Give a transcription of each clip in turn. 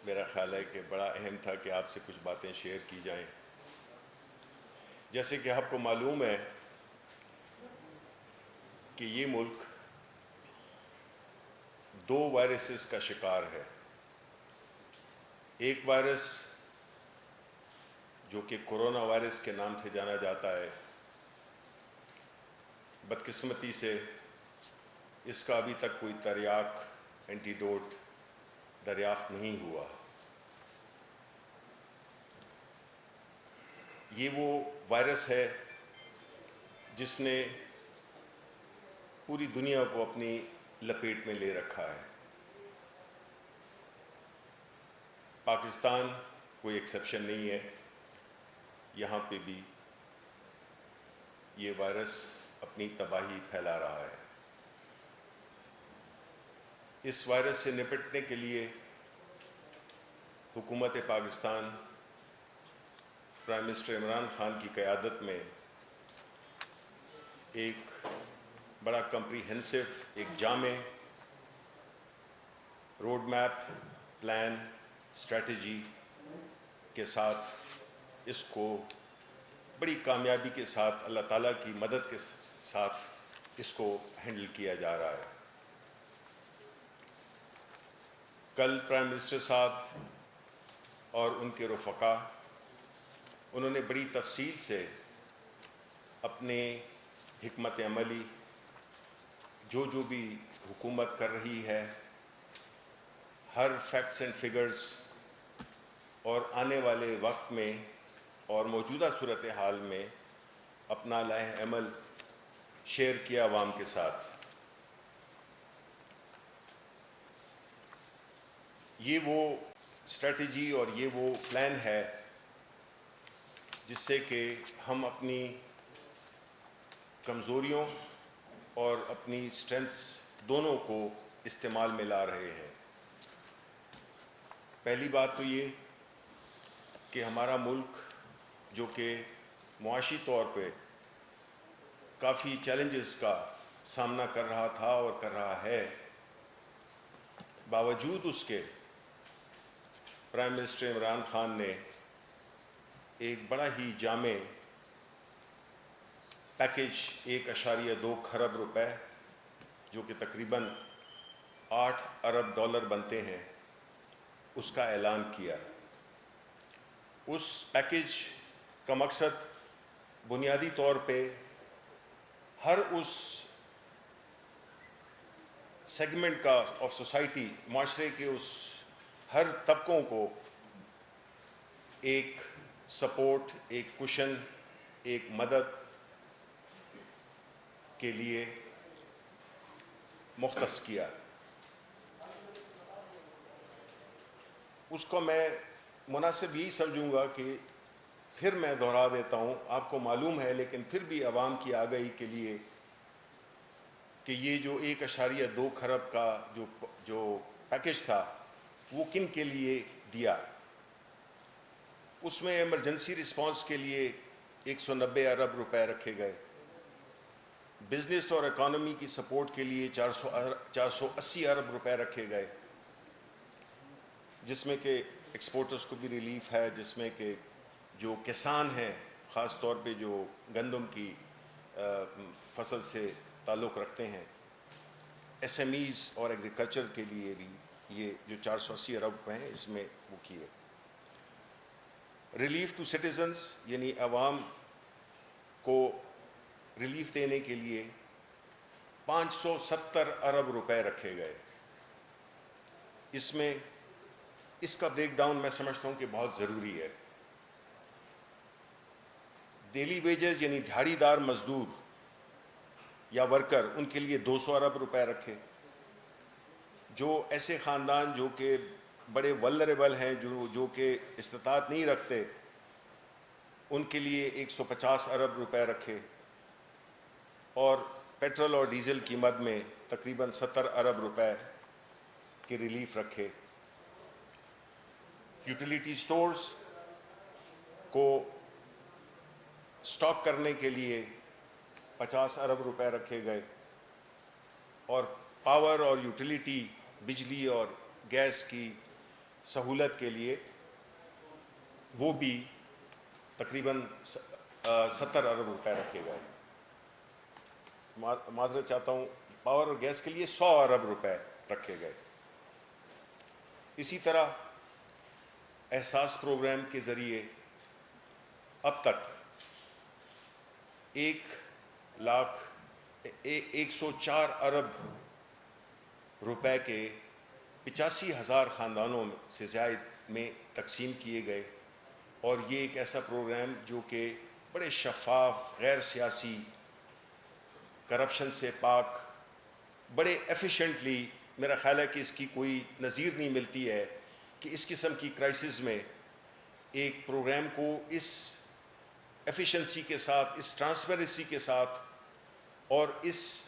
میرا خیال ہے کہ بڑا اہم تھا کہ آپ سے کچھ باتیں شیئر کی جائیں. جیسے کہ آپ کو معلوم ہے کہ یہ ملک 2 وائرسز کا شکار ہے. ایک وائرس جو کہ کورونا وائرس کے نام سے جانا جاتا ہے، بدقسمتی سے اس کا ابھی تک کوئی تریاق اینٹیڈوٹ دریافت نہیں ہوا. یہ وہ وائرس ہے جس نے پوری دنیا کو اپنی لپیٹ میں لے رکھا ہے. پاکستان کوئی ایکسیپشن نہیں ہے. یہاں پہ بھی یہ وائرس اپنی تباہی پھیلا رہا ہے. اس وائرس سے نپٹنے کے لیے حکومت پاکستان پرائم منسٹر عمران خان کی قیادت میں ایک بڑا کمپریہنسو، ایک جامع روڈ میپ، پلان، اسٹریٹجی کے ساتھ اس کو بڑی کامیابی کے ساتھ اللہ تعالیٰ کی مدد کے ساتھ اس کو ہینڈل کیا جا رہا ہے. کل پرائم منسٹر صاحب اور ان کے رفقا انہوں نے بڑی تفصیل سے اپنے حکمت عملی جو بھی حکومت کر رہی ہے، ہر فیکٹس اینڈ فگرز اور آنے والے وقت میں اور موجودہ صورتحال میں اپنا لائحہ عمل شیئر کیا عوام کے ساتھ. یہ وہ اسٹریٹجی اور یہ وہ پلان ہے جس سے کہ ہم اپنی کمزوریوں اور اپنی اسٹرینتھس دونوں کو استعمال میں لا رہے ہیں. پہلی بات تو یہ کہ ہمارا ملک جو کہ معاشی طور پہ کافی چیلنجز کا سامنا کر رہا تھا اور کر رہا ہے، باوجود اس کے پرائم منسٹر عمران خان نے ایک بڑا ہی جامع پیکیج 1.2 کھرب روپے جو کہ تقریباً 8 ارب ڈالر بنتے ہیں، اس کا اعلان کیا. اس پیکیج کا مقصد بنیادی طور پہ ہر اس سیگمنٹ کا آف سوسائٹی، معاشرے کے اس ہر طبقوں کو ایک سپورٹ، ایک کشن، ایک مدد کے لیے مختص کیا. اس کو میں مناسب یہی سمجھوں گا کہ پھر میں دہرا دیتا ہوں، آپ کو معلوم ہے لیکن پھر بھی عوام کی آگاہی کے لیے کہ یہ جو 1.2 کھرب کا جو پیکیج تھا وہ کن کے لیے دیا. اس میں ایمرجنسی رسپانس کے لیے 190 ارب روپے رکھے گئے، بزنس اور اکانومی کی سپورٹ کے لیے 480 ارب روپے رکھے گئے، جس میں کہ ایکسپورٹرز کو بھی ریلیف ہے، جس میں کہ جو کسان ہیں خاص طور پہ جو گندم کی فصل سے تعلق رکھتے ہیں، ایس ایم ایز اور ایگریکلچر کے لیے بھی یہ جو 480 ارب روپے ہیں اس میں وہ کیے. ریلیف ٹو سٹیزنز یعنی عوام کو ریلیف دینے کے لیے 570 ارب روپے رکھے گئے. اس میں اس کا بریک ڈاؤن میں سمجھتا ہوں کہ بہت ضروری ہے. ڈیلی ویجز یعنی دھاڑی دار مزدور یا ورکر، ان کے لیے 200 ارب روپے رکھے. جو ایسے خاندان جو کہ بڑے ولنریبل ہیں، جو کہ استطاعت نہیں رکھتے، ان کے لیے 150 ارب روپے رکھے. اور پیٹرول اور ڈیزل کی مد میں تقریباً 70 ارب روپے کے ریلیف رکھے. یوٹیلیٹی سٹورز کو سٹاک کرنے کے لیے 50 ارب روپے رکھے گئے. اور پاور اور یوٹیلیٹی، بجلی اور گیس کی سہولت کے لیے وہ بھی تقریباً 70 ارب روپے رکھے گئے. معذرت چاہتا ہوں, پاور اور گیس کے لیے 100 ارب روپے رکھے گئے. اسی طرح احساس پروگرام کے ذریعے اب تک 104 ارب روپے کے 85,000 خاندانوں سے زائد میں تقسیم کیے گئے. اور یہ ایک ایسا پروگرام جو کہ بڑے شفاف, غیر سیاسی, کرپشن سے پاک, بڑے ایفیشینٹلی, میرا خیال ہے کہ اس کی کوئی نظیر نہیں ملتی ہے کہ اس قسم کی کرائسس میں ایک پروگرام کو اس ایفیشنسی کے ساتھ, اس ٹرانسپیرنسی کے ساتھ اور اس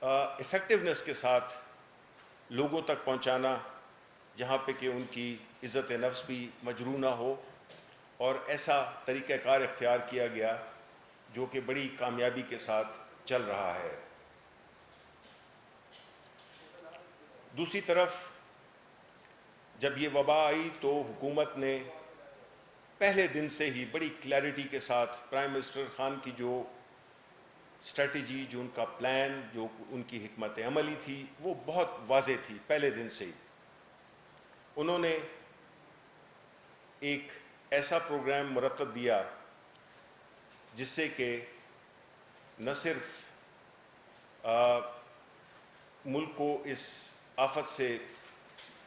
ایفیکٹونیس کے ساتھ لوگوں تک پہنچانا جہاں پہ کہ ان کی عزت نفس بھی مجروح نہ ہو, اور ایسا طریقہ کار اختیار کیا گیا جو کہ بڑی کامیابی کے ساتھ چل رہا ہے. دوسری طرف جب یہ وبا آئی تو حکومت نے پہلے دن سے ہی بڑی کلیئرٹی کے ساتھ پرائم منسٹر خان کی جو اسٹریٹجی, جو ان کا پلان, جو ان کی حکمت عملی تھی, وہ بہت واضح تھی. پہلے دن سے ہی انہوں نے ایک ایسا پروگرام مرتب دیا جس سے کہ نہ صرف ملک کو اس آفت سے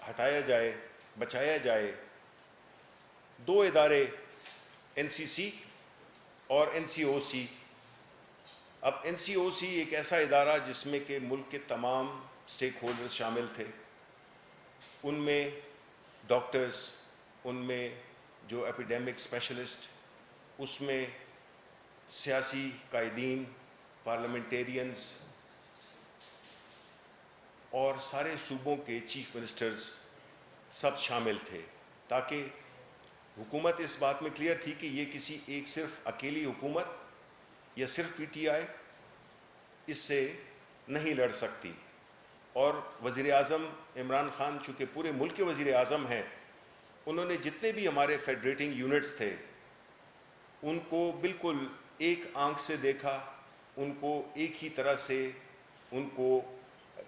ہٹایا جائے, بچایا جائے. 2 ادارے NCC اور NCOC. اب NCOC ایک ایسا ادارہ جس میں کہ ملک کے تمام سٹیک ہولڈرز شامل تھے, ان میں ڈاکٹرز, ان میں جو ایپیڈیمک اسپیشلسٹ, اس میں سیاسی قائدین, پارلیمنٹیرینز اور سارے صوبوں کے چیف منسٹرز سب شامل تھے, تاکہ حکومت اس بات میں کلیئر تھی کہ یہ کسی ایک صرف اکیلی حکومت یا صرف PTI اس سے نہیں لڑ سکتی. اور وزیر اعظم عمران خان چونکہ پورے ملک کے وزیر اعظم ہیں, انہوں نے جتنے بھی ہمارے فیڈریٹنگ یونٹس تھے ان کو بالکل ایک آنکھ سے دیکھا, ان کو ایک ہی طرح سے, ان کو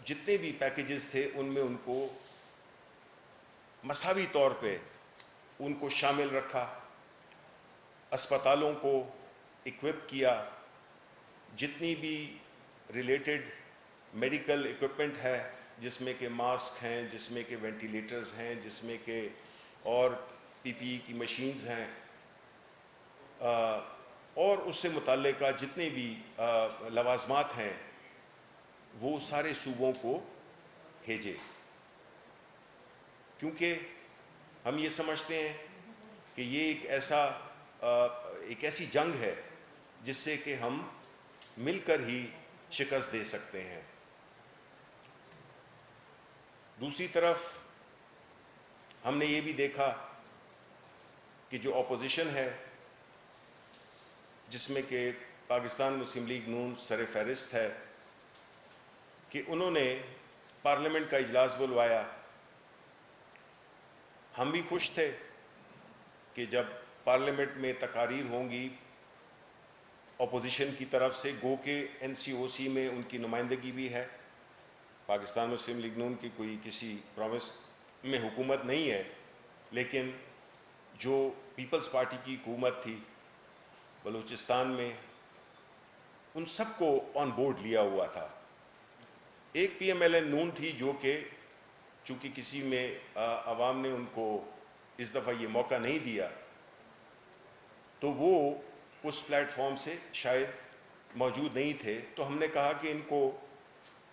جتنے بھی پیکیجز تھے ان میں ان کو مساوی طور پہ ان کو شامل رکھا, اسپتالوں کو اکوپ کیا, جتنی بھی ریلیٹڈ میڈیکل اکوپمنٹ ہے جس میں کہ ماسک ہیں, جس میں کہ وینٹیلیٹرز ہیں, جس میں کہ اور PPE کی مشینز ہیں, اور اس سے متعلقہ جتنے بھی لوازمات ہیں وہ سارے صوبوں کو بھیجے. کیونکہ ہم یہ سمجھتے ہیں کہ یہ ایک ایسی جنگ ہے جس سے کہ ہم مل کر ہی شکست دے سکتے ہیں. دوسری طرف ہم نے یہ بھی دیکھا کہ جو اپوزیشن ہے, جس میں کہ پاکستان مسلم لیگ نون سر فہرست ہے, کہ انہوں نے پارلیمنٹ کا اجلاس بلوایا. ہم بھی خوش تھے کہ جب پارلیمنٹ میں تقاریر ہوں گی اپوزیشن کی طرف سے, گو کہ NCOC میں ان کی نمائندگی بھی ہے, پاکستان مسلم لیگ نون کی کوئی کسی پرومس میں حکومت نہیں ہے, لیکن جو پیپلز پارٹی کی حکومت تھی بلوچستان میں, ان سب کو آن بورڈ لیا ہوا تھا. ایک PMLN نون تھی جو کہ چونکہ کسی میں عوام نے ان کو اس دفعہ یہ موقع نہیں دیا, تو وہ اس پلیٹ فارم سے شاید موجود نہیں تھے. تو ہم نے کہا کہ ان کو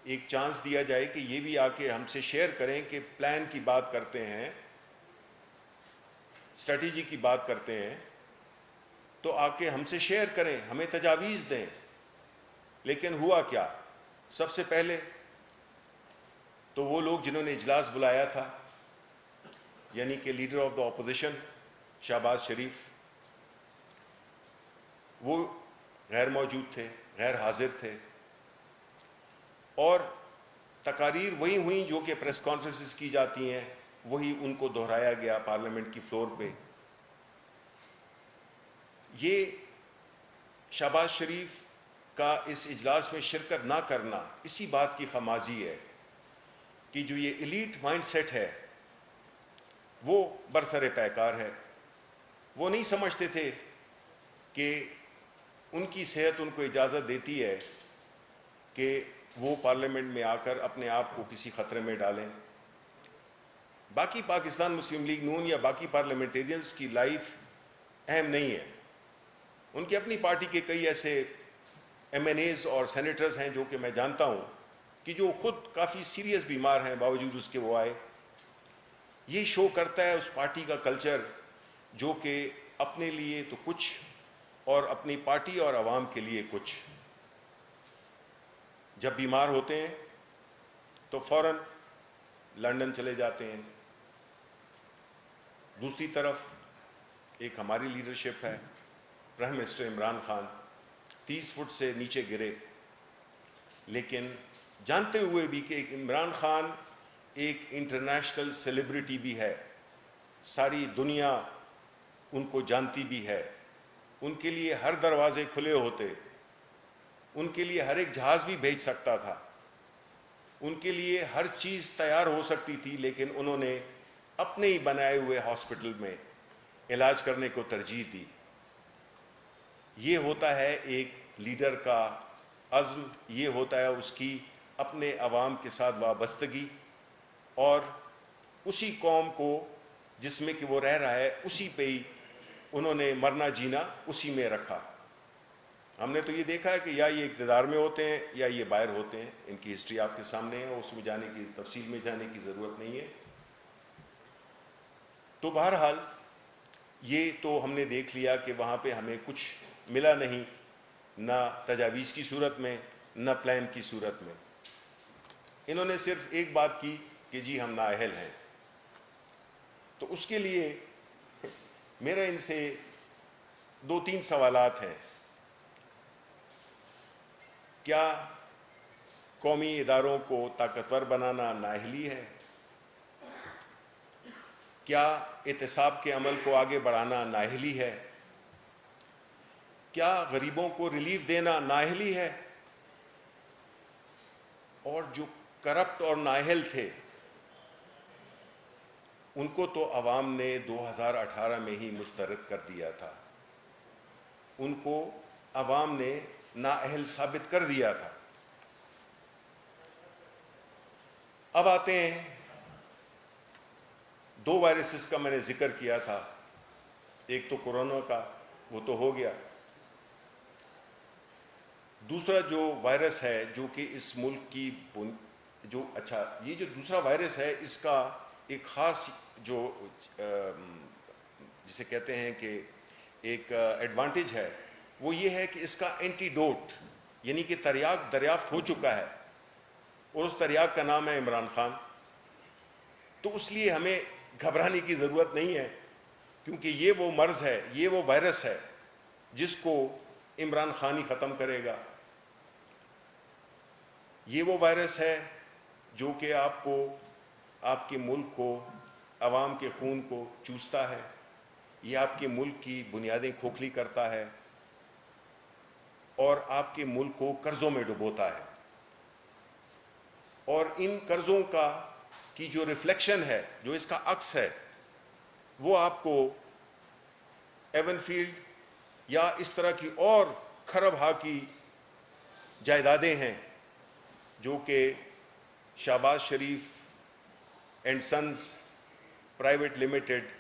ایک چانس دیا جائے کہ یہ بھی آ کے ہم سے شیئر کریں کہ پلان کی بات کرتے ہیں, اسٹریٹجی کی بات کرتے ہیں, تو آ کے ہم سے شیئر کریں, ہمیں تجاویز دیں. لیکن ہوا کیا, سب سے پہلے تو وہ لوگ جنہوں نے اجلاس بلایا تھا, یعنی کہ leader of the opposition Shehbaz Sharif, وہ غیر موجود تھے, غیر حاضر تھے, اور تقاریر وہی ہوئیں جو کہ پریس کانفرنسز کی جاتی ہیں وہی ان کو دہرایا گیا پارلیمنٹ کی فلور پہ. یہ شہباز شریف کا اس اجلاس میں شرکت نہ کرنا اسی بات کی خمازی ہے کہ جو یہ ایلیٹ مائنڈ سیٹ ہے وہ برسر پیکار ہے. وہ نہیں سمجھتے تھے کہ ان کی صحت ان کو اجازت دیتی ہے کہ وہ پارلیمنٹ میں آ کر اپنے آپ کو کسی خطرے میں ڈالیں. باقی پاکستان مسلم لیگ نون یا باقی پارلیمنٹیرینز کی لائف اہم نہیں ہے. ان کی اپنی پارٹی کے کئی ایسے ایم این ایز اور سینیٹرز ہیں جو کہ میں جانتا ہوں کہ جو خود کافی سیریس بیمار ہیں، باوجود اس کے وہ آئے. یہ شو کرتا ہے اس پارٹی کا کلچر جو کہ اپنے لیے تو کچھ اور اپنی پارٹی اور عوام کے لیے کچھ. جب بیمار ہوتے ہیں تو فوراً لندن چلے جاتے ہیں. دوسری طرف ایک ہماری لیڈرشپ ہے، prime minister Imran Khan 30 feet سے نیچے گرے، لیکن جانتے ہوئے بھی کہ عمران خان ایک انٹرنیشنل سیلیبریٹی بھی ہے، ساری دنیا ان کو جانتی بھی ہے، ان کے لیے ہر دروازے کھلے ہوتے، ان کے لیے ہر ایک جہاز بھی بھیج سکتا تھا، ان کے لیے ہر چیز تیار ہو سکتی تھی، لیکن انہوں نے اپنے ہی بنائے ہوئے ہاسپٹل میں علاج کرنے کو ترجیح دی. یہ ہوتا ہے ایک لیڈر کا عزم، یہ ہوتا ہے اس کی اپنے عوام کے ساتھ وابستگی، اور اسی قوم کو جس میں کہ وہ رہ رہا ہے اسی پہ ہی انہوں نے مرنا جینا اسی میں رکھا. ہم نے تو یہ دیکھا ہے کہ یا یہ اقتدار میں ہوتے ہیں یا یہ باہر ہوتے ہیں. ان کی ہسٹری آپ کے سامنے ہے، اس میں جانے کی تفصیل میں جانے کی ضرورت نہیں ہے. تو بہرحال یہ تو ہم نے دیکھ لیا کہ وہاں پہ ہمیں کچھ ملا نہیں، نہ تجاویز کی صورت میں نہ پلان کی صورت میں. انہوں نے صرف ایک بات کی کہ جی ہم نااہل ہیں. تو اس کے لیے میرا ان سے 2-3 سوالات ہیں. کیا قومی اداروں کو طاقتور بنانا نااہلی ہے؟ کیا احتساب کے عمل کو آگے بڑھانا نااہلی ہے؟ کیا غریبوں کو ریلیف دینا نااہلی ہے؟ اور جو کرپٹ اور نااہل تھے ان کو تو عوام نے 2018 میں ہی مسترد کر دیا تھا، ان کو عوام نے نااہل ثابت کر دیا تھا. اب آتے ہیں 2 وائرسز کا میں نے ذکر کیا تھا. ایک تو کورونا کا، وہ تو ہو گیا. دوسرا جو وائرس ہے جو کہ اس ملک کی یہ جو دوسرا وائرس ہے اس کا ایک خاص جو جسے کہتے ہیں کہ ایک ایڈوانٹیج ہے، وہ یہ ہے کہ اس کا اینٹیڈوٹ یعنی کہ تریاق دریافت ہو چکا ہے، اور اس تریاق کا نام ہے عمران خان. تو اس لیے ہمیں گھبرانے کی ضرورت نہیں ہے، کیونکہ یہ وہ مرض ہے، یہ وہ وائرس ہے جس کو عمران خان ہی ختم کرے گا. یہ وہ وائرس ہے جو کہ آپ کو، آپ کے ملک کو، عوام کے خون کو چوستا ہے. یہ آپ کے ملک کی بنیادیں کھوکھلی کرتا ہے اور آپ کے ملک کو قرضوں میں ڈبوتا ہے. اور ان قرضوں کی جو ریفلیکشن ہے، جو اس کا عکس ہے، وہ آپ کو ایون فیلڈ یا اس طرح کی اور کھرب ہا کی جائیدادیں ہیں جو کہ شہباز شریف اینڈ سنز پرائیویٹ لمیٹڈ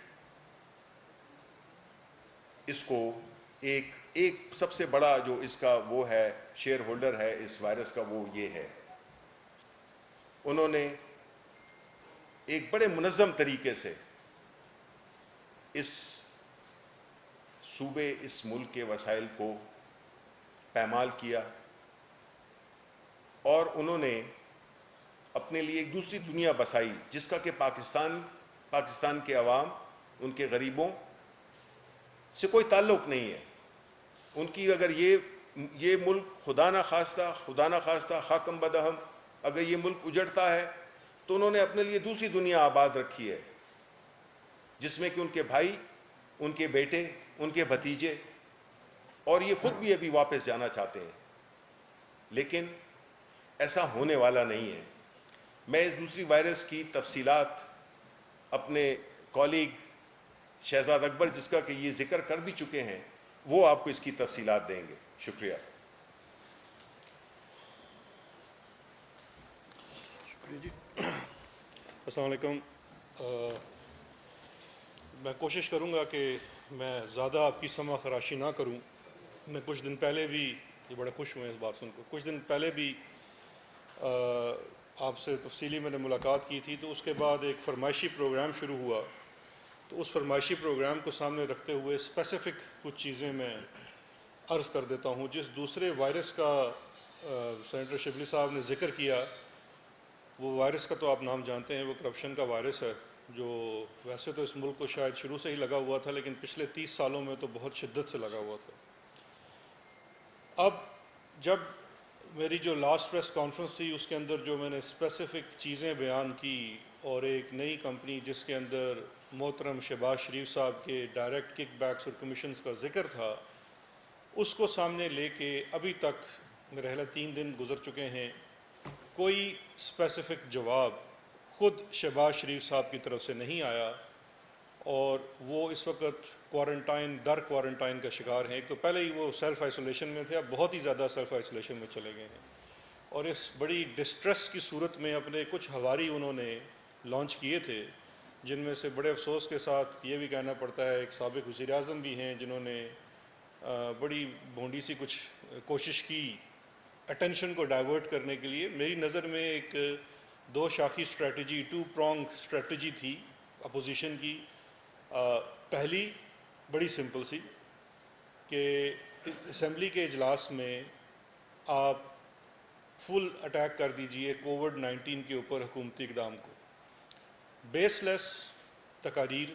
اس کو ایک سب سے بڑا جو اس کا وہ ہے شیئر ہولڈر ہے اس وائرس کا، وہ یہ ہے. انہوں نے ایک بڑے منظم طریقے سے اس صوبے، اس ملک کے وسائل کو پامال کیا، اور انہوں نے اپنے لیے ایک دوسری دنیا بسائی جس کا کہ پاکستان کے عوام، ان کے غریبوں سے کوئی تعلق نہیں ہے. ان کی اگر یہ ملک خدا نہ خواستہ خاکم بدہم اگر یہ ملک اجڑتا ہے تو انہوں نے اپنے لیے دوسری دنیا آباد رکھی ہے. جس میں کہ ان کے بھائی، ان کے بیٹے، ان کے بھتیجے اور یہ خود بھی ابھی واپس جانا چاہتے ہیں، لیکن ایسا ہونے والا نہیں ہے۔ میں اس دوسری وائرس کی تفصیلات اپنے کالیگ شہزاد اکبر، جس کا کہ یہ ذکر کر بھی چکے ہیں، وہ آپ کو اس کی تفصیلات دیں گے۔ شکریہ۔ شکریہ جی۔ السلام علیکم۔ میں کوشش کروں گا کہ میں زیادہ آپ کی سمع خراشی نہ کروں۔ میں کچھ دن پہلے بھی، یہ بڑے خوش ہوئے اس بات سن کو، کچھ دن پہلے بھی آپ سے تفصیلی میں نے ملاقات کی تھی، تو اس کے بعد ایک فرمائشی پروگرام شروع ہوا، تو اس فرمائشی پروگرام کو سامنے رکھتے ہوئے اسپیسیفک کچھ چیزیں میں عرض کر دیتا ہوں۔ جس دوسرے وائرس کا سینیٹر شبلی صاحب نے ذکر کیا، وہ وائرس کا تو آپ نام جانتے ہیں، وہ کرپشن کا وائرس ہے، جو ویسے تو اس ملک کو شاید شروع سے ہی لگا ہوا تھا، لیکن پچھلے 30 سالوں میں تو بہت شدت سے لگا ہوا تھا۔ اب جب میری جو لاسٹ پریس کانفرنس تھی، اس کے اندر جو میں نے اسپیسیفک چیزیں بیان کی، اور ایک نئی کمپنی جس کے اندر محترم شہباز شریف صاحب کے ڈائریکٹ کک بیکس اور کمیشنز کا ذکر تھا، اس کو سامنے لے کے ابھی تک میرے خیال 3 دن گزر چکے ہیں، کوئی اسپیسیفک جواب خود شہباز شریف صاحب کی طرف سے نہیں آیا، اور وہ اس وقت کوارنٹائن کا شکار ہیں۔ ایک تو پہلے ہی وہ سیلف آئسولیشن میں تھے، اب بہت ہی زیادہ سیلف آئسولیشن میں چلے گئے ہیں، اور اس بڑی ڈسٹریس کی صورت میں اپنے کچھ ہواری انہوں نے لانچ کیے تھے، جن میں سے بڑے افسوس کے ساتھ یہ بھی کہنا پڑتا ہے ایک سابق وزیر اعظم بھی ہیں جنہوں نے بڑی بھونڈی سی کچھ کوشش کی اٹینشن کو ڈائیورٹ کرنے کے لیے۔ میری نظر میں ایک 2 شاخی اسٹریٹجی، 2 پرونگ اسٹریٹجی تھی اپوزیشن کی۔ پہلی بڑی سمپل سی کہ اسمبلی کے اجلاس میں آپ فل اٹیک کر دیجئے کووڈ-19 کے اوپر حکومتی اقدام کو، بیس لیس تقاریر،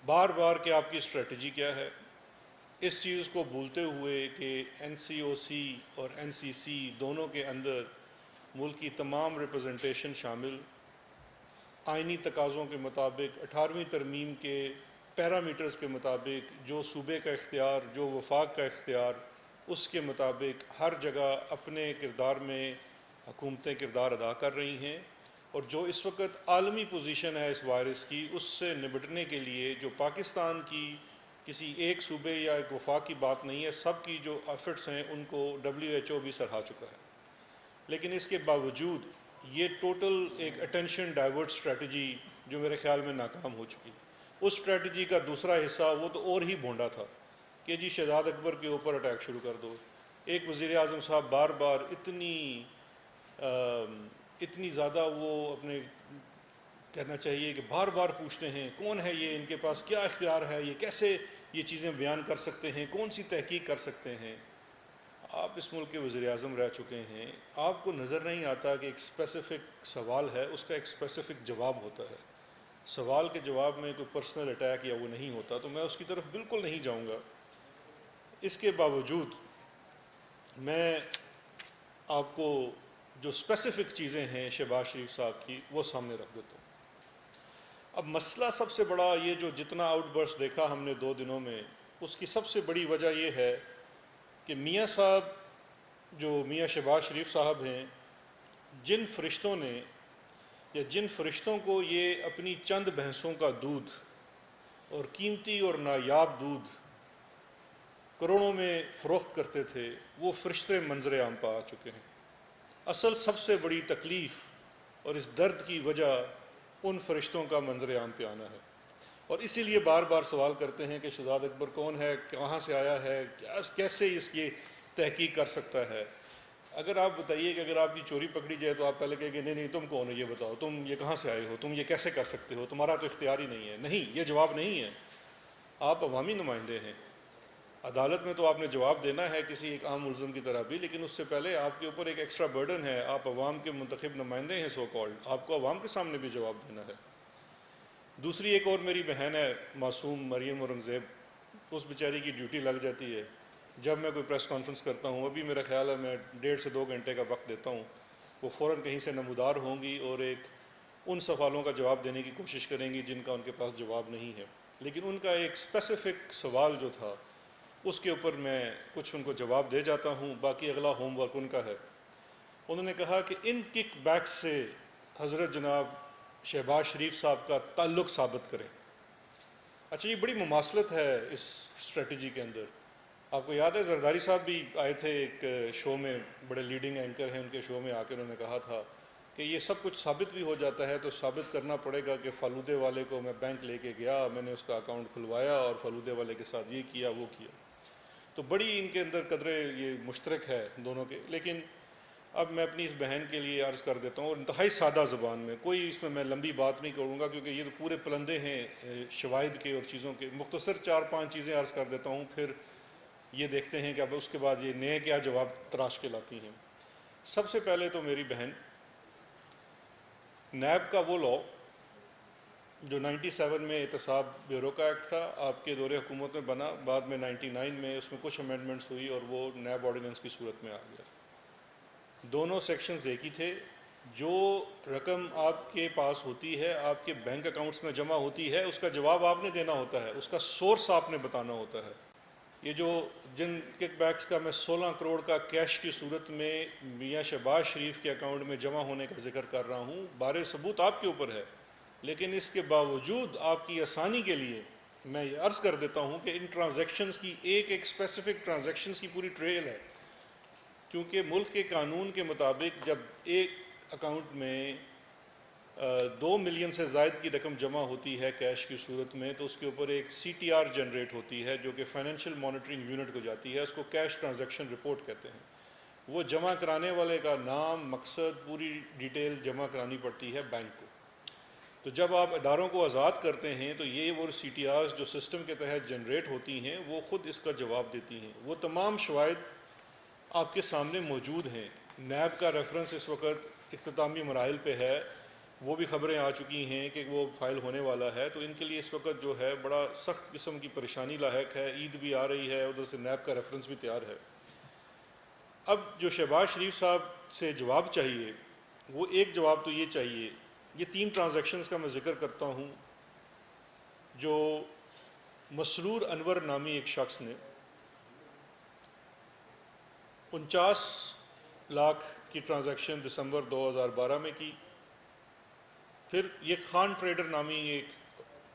بار بار کہ آپ کی اسٹریٹجی کیا ہے، اس چیز کو بھولتے ہوئے کہ این سی او سی اور این سی سی دونوں کے اندر ملک کی تمام ریپرزنٹیشن شامل، آئینی تقاضوں کے مطابق 18ویں ترمیم کے پیرامیٹرز کے مطابق، جو صوبے کا اختیار، جو وفاق کا اختیار، اس کے مطابق ہر جگہ اپنے کردار میں حکومتیں کردار ادا کر رہی ہیں، اور جو اس وقت عالمی پوزیشن ہے اس وائرس کی، اس سے نمٹنے کے لیے جو پاکستان کی کسی ایک صوبے یا ایک وفاق کی بات نہیں ہے، سب کی جو ایفرٹس ہیں ان کو WHO بھی سراہا چکا ہے۔ لیکن اس کے باوجود یہ ٹوٹل ایک اٹینشن ڈائیورٹ اسٹریٹجی جو میرے خیال میں ناکام ہو چکی، اس اسٹریٹجی کا دوسرا حصہ وہ تو اور ہی بھونڈا تھا کہ جی شہزاد اکبر کے اوپر اٹیک شروع کر دو۔ ایک وزیر اعظم صاحب بار بار اتنی زیادہ وہ اپنے کہنا چاہیے کہ بار بار پوچھتے ہیں کون ہے یہ، ان کے پاس کیا اختیار ہے، یہ کیسے یہ چیزیں بیان کر سکتے ہیں، کون سی تحقیق کر سکتے ہیں۔ آپ اس ملک کے وزیر اعظم رہ چکے ہیں، آپ کو نظر نہیں آتا کہ ایک اسپیسیفک سوال ہے، اس کا ایک اسپیسیفک جواب ہوتا ہے۔ سوال کے جواب میں کوئی پرسنل اٹیک یا وہ نہیں ہوتا، تو میں اس کی طرف بالکل نہیں جاؤں گا۔ اس کے باوجود میں آپ کو جو اسپیسیفک چیزیں ہیں شہباز شریف صاحب کی وہ سامنے رکھ دیتا ہوں۔ اب مسئلہ سب سے بڑا یہ جو جتنا آؤٹ برسٹ دیکھا ہم نے 2 دنوں میں، اس کی سب سے بڑی وجہ یہ ہے کہ میاں صاحب جو میاں شہباز شریف صاحب ہیں، جن فرشتوں نے یا جن فرشتوں کو یہ اپنی چند بھینسوں کا دودھ اور قیمتی اور نایاب دودھ کروڑوں میں فروخت کرتے تھے، وہ فرشتے منظر عام پہ آ چکے ہیں۔ اصل سب سے بڑی تکلیف اور اس درد کی وجہ ان فرشتوں کا منظر عام پہ آنا ہے، اور اسی لیے بار بار سوال کرتے ہیں کہ شہزاد اکبر کون ہے، کہاں سے آیا ہے، کیسے اس کی تحقیق کر سکتا ہے۔ اگر آپ بتائیے کہ اگر آپ کی چوری پکڑی جائے تو آپ پہلے کہیں گے نہیں نہیں تم کون ہو، یہ بتاؤ تم یہ کہاں سے آئے ہو، تم یہ کیسے کر سکتے ہو، تمہارا تو اختیار ہی نہیں ہے۔ نہیں، یہ جواب نہیں ہے۔ آپ عوامی نمائندے ہیں، عدالت میں تو آپ نے جواب دینا ہے کسی ایک عام ملزم کی طرح بھی، لیکن اس سے پہلے آپ کے اوپر ایک ایکسٹرا برڈن ہے، آپ عوام کے منتخب نمائندے ہیں سو کالڈ، آپ کو عوام کے سامنے بھی جواب دینا ہے۔ دوسری ایک اور میری بہن ہے معصوم مریم اورنگزیب، اس بیچاری کی ڈیوٹی لگ جاتی ہے جب میں کوئی پریس کانفرنس کرتا ہوں، ابھی میرا خیال ہے میں 1.5 سے 2 گھنٹے کا وقت دیتا ہوں، وہ فوراً کہیں سے نمودار ہوں گی اور ایک ان سوالوں کا جواب دینے کی کوشش کریں گی جن کا ان کے پاس جواب نہیں ہے، لیکن ان کا ایک اسپیسیفک سوال جو تھا اس کے اوپر میں کچھ ان کو جواب دے جاتا ہوں، باقی اگلا ہوم ورک ان کا ہے۔ انہوں نے کہا کہ ان کک بیکس سے حضرت جناب شہباز شریف صاحب کا تعلق ثابت کریں۔ اچھا، یہ بڑی مماثلت ہے اس اسٹریٹجی کے اندر۔ آپ کو یاد ہے زرداری صاحب بھی آئے تھے ایک شو میں، بڑے لیڈنگ اینکر ہیں، ان کے شو میں آ کے انہوں نے کہا تھا کہ یہ سب کچھ ثابت بھی ہو جاتا ہے تو ثابت کرنا پڑے گا کہ فالودے والے کو میں بینک لے کے گیا، میں نے اس کا اکاؤنٹ کھلوایا اور فالودے والے کے ساتھ یہ کیا وہ کیا۔ تو بڑی ان کے اندر قدرے یہ مشترک ہے دونوں کے۔ لیکن اب میں اپنی اس بہن کے لیے عرض کر دیتا ہوں، اور انتہائی سادہ زبان میں، کوئی اس میں لمبی بات نہیں کروں گا کیونکہ یہ تو پورے پلندے ہیں شواہد کے اور چیزوں کے۔ مختصر 4-5 چیزیں عرض کر دیتا ہوں، پھر یہ دیکھتے ہیں کہ اب اس کے بعد یہ نئے کیا جواب تراش کے لاتی ہیں۔ سب سے پہلے تو میری بہن، نیب کا وہ لاء جو 97 میں احتساب بیورو کا ایکٹ تھا، آپ کے دور حکومت میں بنا، بعد میں 99 میں اس میں کچھ امینڈمنٹس ہوئی اور وہ نیب آرڈیننس کی صورت میں آ گیا۔ دونوں سیکشنز ایک ہی تھے۔ جو رقم آپ کے پاس ہوتی ہے، آپ کے بینک اکاؤنٹس میں جمع ہوتی ہے، اس کا جواب آپ نے دینا ہوتا ہے، اس کا سورس آپ نے بتانا ہوتا ہے۔ یہ جو جن کک بیکس کا میں 16 کروڑ کا کیش کی صورت میں میاں شہباز شریف کے اکاؤنٹ میں جمع ہونے کا ذکر کر رہا ہوں، بارے ثبوت آپ کے اوپر ہے، لیکن اس کے باوجود آپ کی آسانی کے لیے میں یہ عرض کر دیتا ہوں کہ ان ٹرانزیکشنز کی ایک اسپیسیفک ٹرانزیکشنز کی پوری ٹریل ہے، کیونکہ ملک کے قانون کے مطابق جب ایک اکاؤنٹ میں 2 ملین سے زائد کی رقم جمع ہوتی ہے کیش کی صورت میں، تو اس کے اوپر ایک CTR جنریٹ ہوتی ہے جو کہ فائنینشیل مانیٹرنگ یونٹ کو جاتی ہے، اس کو کیش ٹرانزیکشن رپورٹ کہتے ہیں۔ وہ جمع کرانے والے کا نام، مقصد، پوری ڈیٹیل جمع کرانی پڑتی ہے بینک کو۔ تو جب آپ اداروں کو آزاد کرتے ہیں تو یہ وہ CTRs جو سسٹم کے تحت جنریٹ ہوتی ہیں وہ خود اس کا جواب دیتی ہیں۔ وہ تمام شواہد آپ کے سامنے موجود ہیں۔ نیب کا ریفرنس اس وقت اختتامی مراحل پہ ہے، وہ بھی خبریں آ چکی ہیں کہ وہ فائل ہونے والا ہے، تو ان کے لیے اس وقت جو ہے بڑا سخت قسم کی پریشانی لاحق ہے۔ عید بھی آ رہی ہے، ادھر سے نیب کا ریفرنس بھی تیار ہے۔ اب جو شہباز شریف صاحب سے جواب چاہیے، وہ ایک جواب تو یہ چاہیے، یہ 3 ٹرانزیکشنز کا میں ذکر کرتا ہوں جو مسرور انور نامی ایک شخص نے 49 لاکھ کی ٹرانزیکشن دسمبر 2012 میں کی۔ پھر یہ خان ٹریڈر نامی ایک،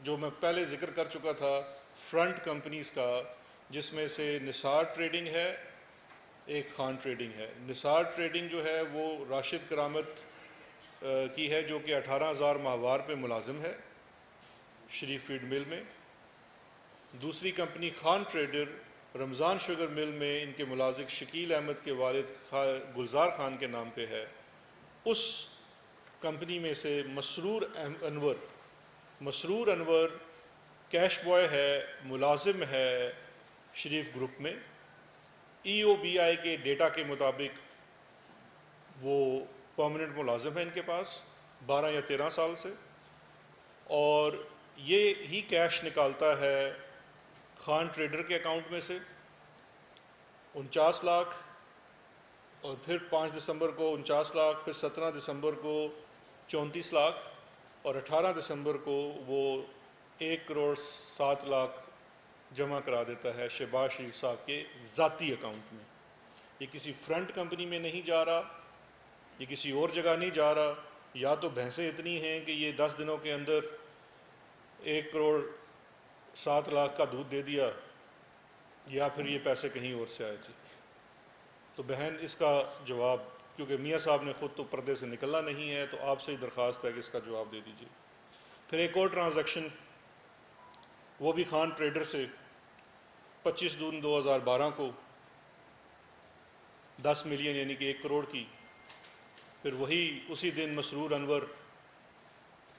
جو میں پہلے ذکر کر چکا تھا، فرنٹ کمپنیز کا، جس میں سے نثار ٹریڈنگ ہے، ایک خان ٹریڈنگ ہے۔ نثار ٹریڈنگ جو ہے وہ راشد کرامت کی ہے، جو کہ 18,000 ماہوار پہ ملازم ہے شریف فیڈ مل میں۔ دوسری کمپنی خان ٹریڈر رمضان شوگر مل میں ان کے ملازم شکیل احمد کے والد گلزار خان کے نام پہ ہے۔ اس کمپنی میں سے مسرور انور کیش بوائے ہے، ملازم ہے شریف گروپ میں۔ EOBI کے ڈیٹا کے مطابق وہ پرماننٹ ملازم ہے ان کے پاس 12 یا 13 سال سے، اور یہ ہی کیش نکالتا ہے خان ٹریڈر کے اکاؤنٹ میں سے 49 لاکھ، اور پھر 5 دسمبر کو 49 لاکھ، پھر 17 دسمبر کو 34 لاکھ، اور 18 دسمبر کو وہ 1 کروڑ 7 لاکھ جمع کرا دیتا ہے شہباز شریف صاحب کے ذاتی اکاؤنٹ میں۔ یہ کسی فرنٹ کمپنی میں نہیں جا رہا، یہ کسی اور جگہ نہیں جا رہا، یا تو بھینسیں اتنی ہیں کہ یہ 10 دنوں کے اندر 1 کروڑ 7 لاکھ کا دودھ دے دیا، یا پھر یہ پیسے کہیں اور سے آئے تھے۔ تو بہن اس کا جواب، کیونکہ میاں صاحب نے خود تو پردے سے نکلنا نہیں ہے، تو آپ سے ہی درخواست ہے کہ اس کا جواب دے دیجیے۔ پھر ایک اور ٹرانزیکشن، وہ بھی خان ٹریڈر سے 25 جون 2012 کو 10 ملین یعنی کہ 1 کروڑ کی۔ پھر وہی اسی دن مسرور انور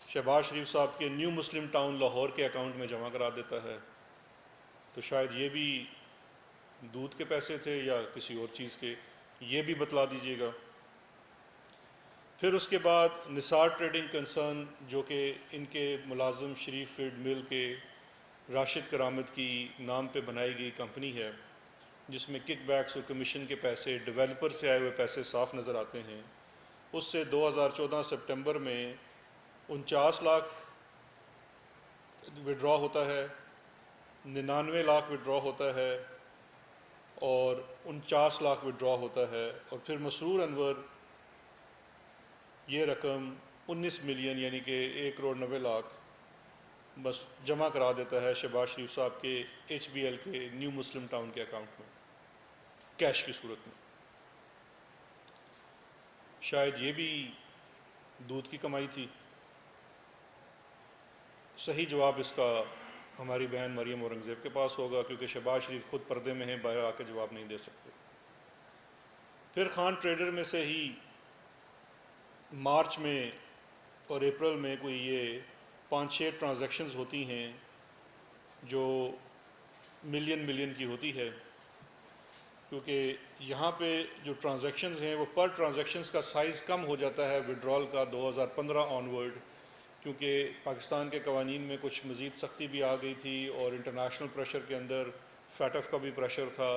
شہباز شریف صاحب کے نیو مسلم ٹاؤن لاہور کے اکاؤنٹ میں جمع کرا دیتا ہے۔ تو شاید یہ بھی دودھ کے پیسے تھے یا کسی اور چیز کے، یہ بھی بتلا دیجیے گا۔ پھر اس کے بعد نثار ٹریڈنگ کنسرن، جو کہ ان کے ملازم شریف فیڈ مل کے راشد کرامت کی نام پہ بنائی گئی کمپنی ہے، جس میں کک بیکس اور کمیشن کے پیسے، ڈیولپر سے آئے ہوئے پیسے صاف نظر آتے ہیں۔ اس سے 2014 سپٹمبر میں 49 لاکھ وڈرا ہوتا ہے، 99 لاکھ وڈرا ہوتا ہے اور 49 لاکھ وڈرا ہوتا ہے، اور پھر مسرور انور یہ رقم 19 ملین یعنی کہ 1 کروڑ 90 لاکھ بس جمع کرا دیتا ہے شہباز شریف صاحب کے ایچ بی ایل کے نیو مسلم ٹاؤن کے اکاؤنٹ میں کیش کی صورت میں۔ شاید یہ بھی دودھ کی کمائی تھی۔ صحیح جواب اس کا ہماری بہن مریم اورنگزیب کے پاس ہوگا، کیونکہ شہباز شریف خود پردے میں ہیں، باہر آ کے جواب نہیں دے سکتے۔ پھر خان ٹریڈر میں سے ہی مارچ میں اور اپریل میں کوئی یہ 5-6 ٹرانزیکشنز ہوتی ہیں جو ملین کی ہوتی ہے، کیونکہ یہاں پہ جو ٹرانزیکشنز ہیں وہ پر ٹرانزیکشنز کا سائز کم ہو جاتا ہے وڈرال کا 2015 آنورڈ، کیونکہ پاکستان کے قوانین میں کچھ مزید سختی بھی آ گئی تھی اور انٹرنیشنل پریشر کے اندر فیٹف کا بھی پریشر تھا،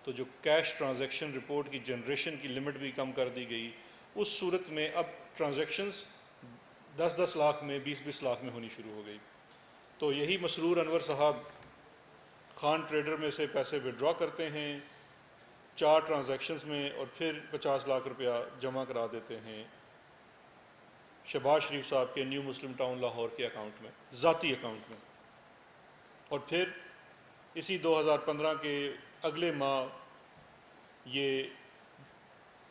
تو جو کیش ٹرانزیکشن رپورٹ کی جنریشن کی لمٹ بھی کم کر دی گئی۔ اس صورت میں اب ٹرانزیکشنز 10-10 لاکھ میں 20-20 لاکھ میں ہونی شروع ہو گئی۔ تو یہی مسرور انور صاحب خان ٹریڈر میں سے پیسے وڈرا کرتے ہیں 4 ٹرانزیکشنز میں، اور پھر 50 لاکھ روپیہ جمع کرا دیتے ہیں شہباز شریف صاحب کے نیو مسلم ٹاؤن لاہور کے اکاؤنٹ میں، ذاتی اکاؤنٹ میں۔ اور پھر اسی 2015 کے اگلے ماہ یہ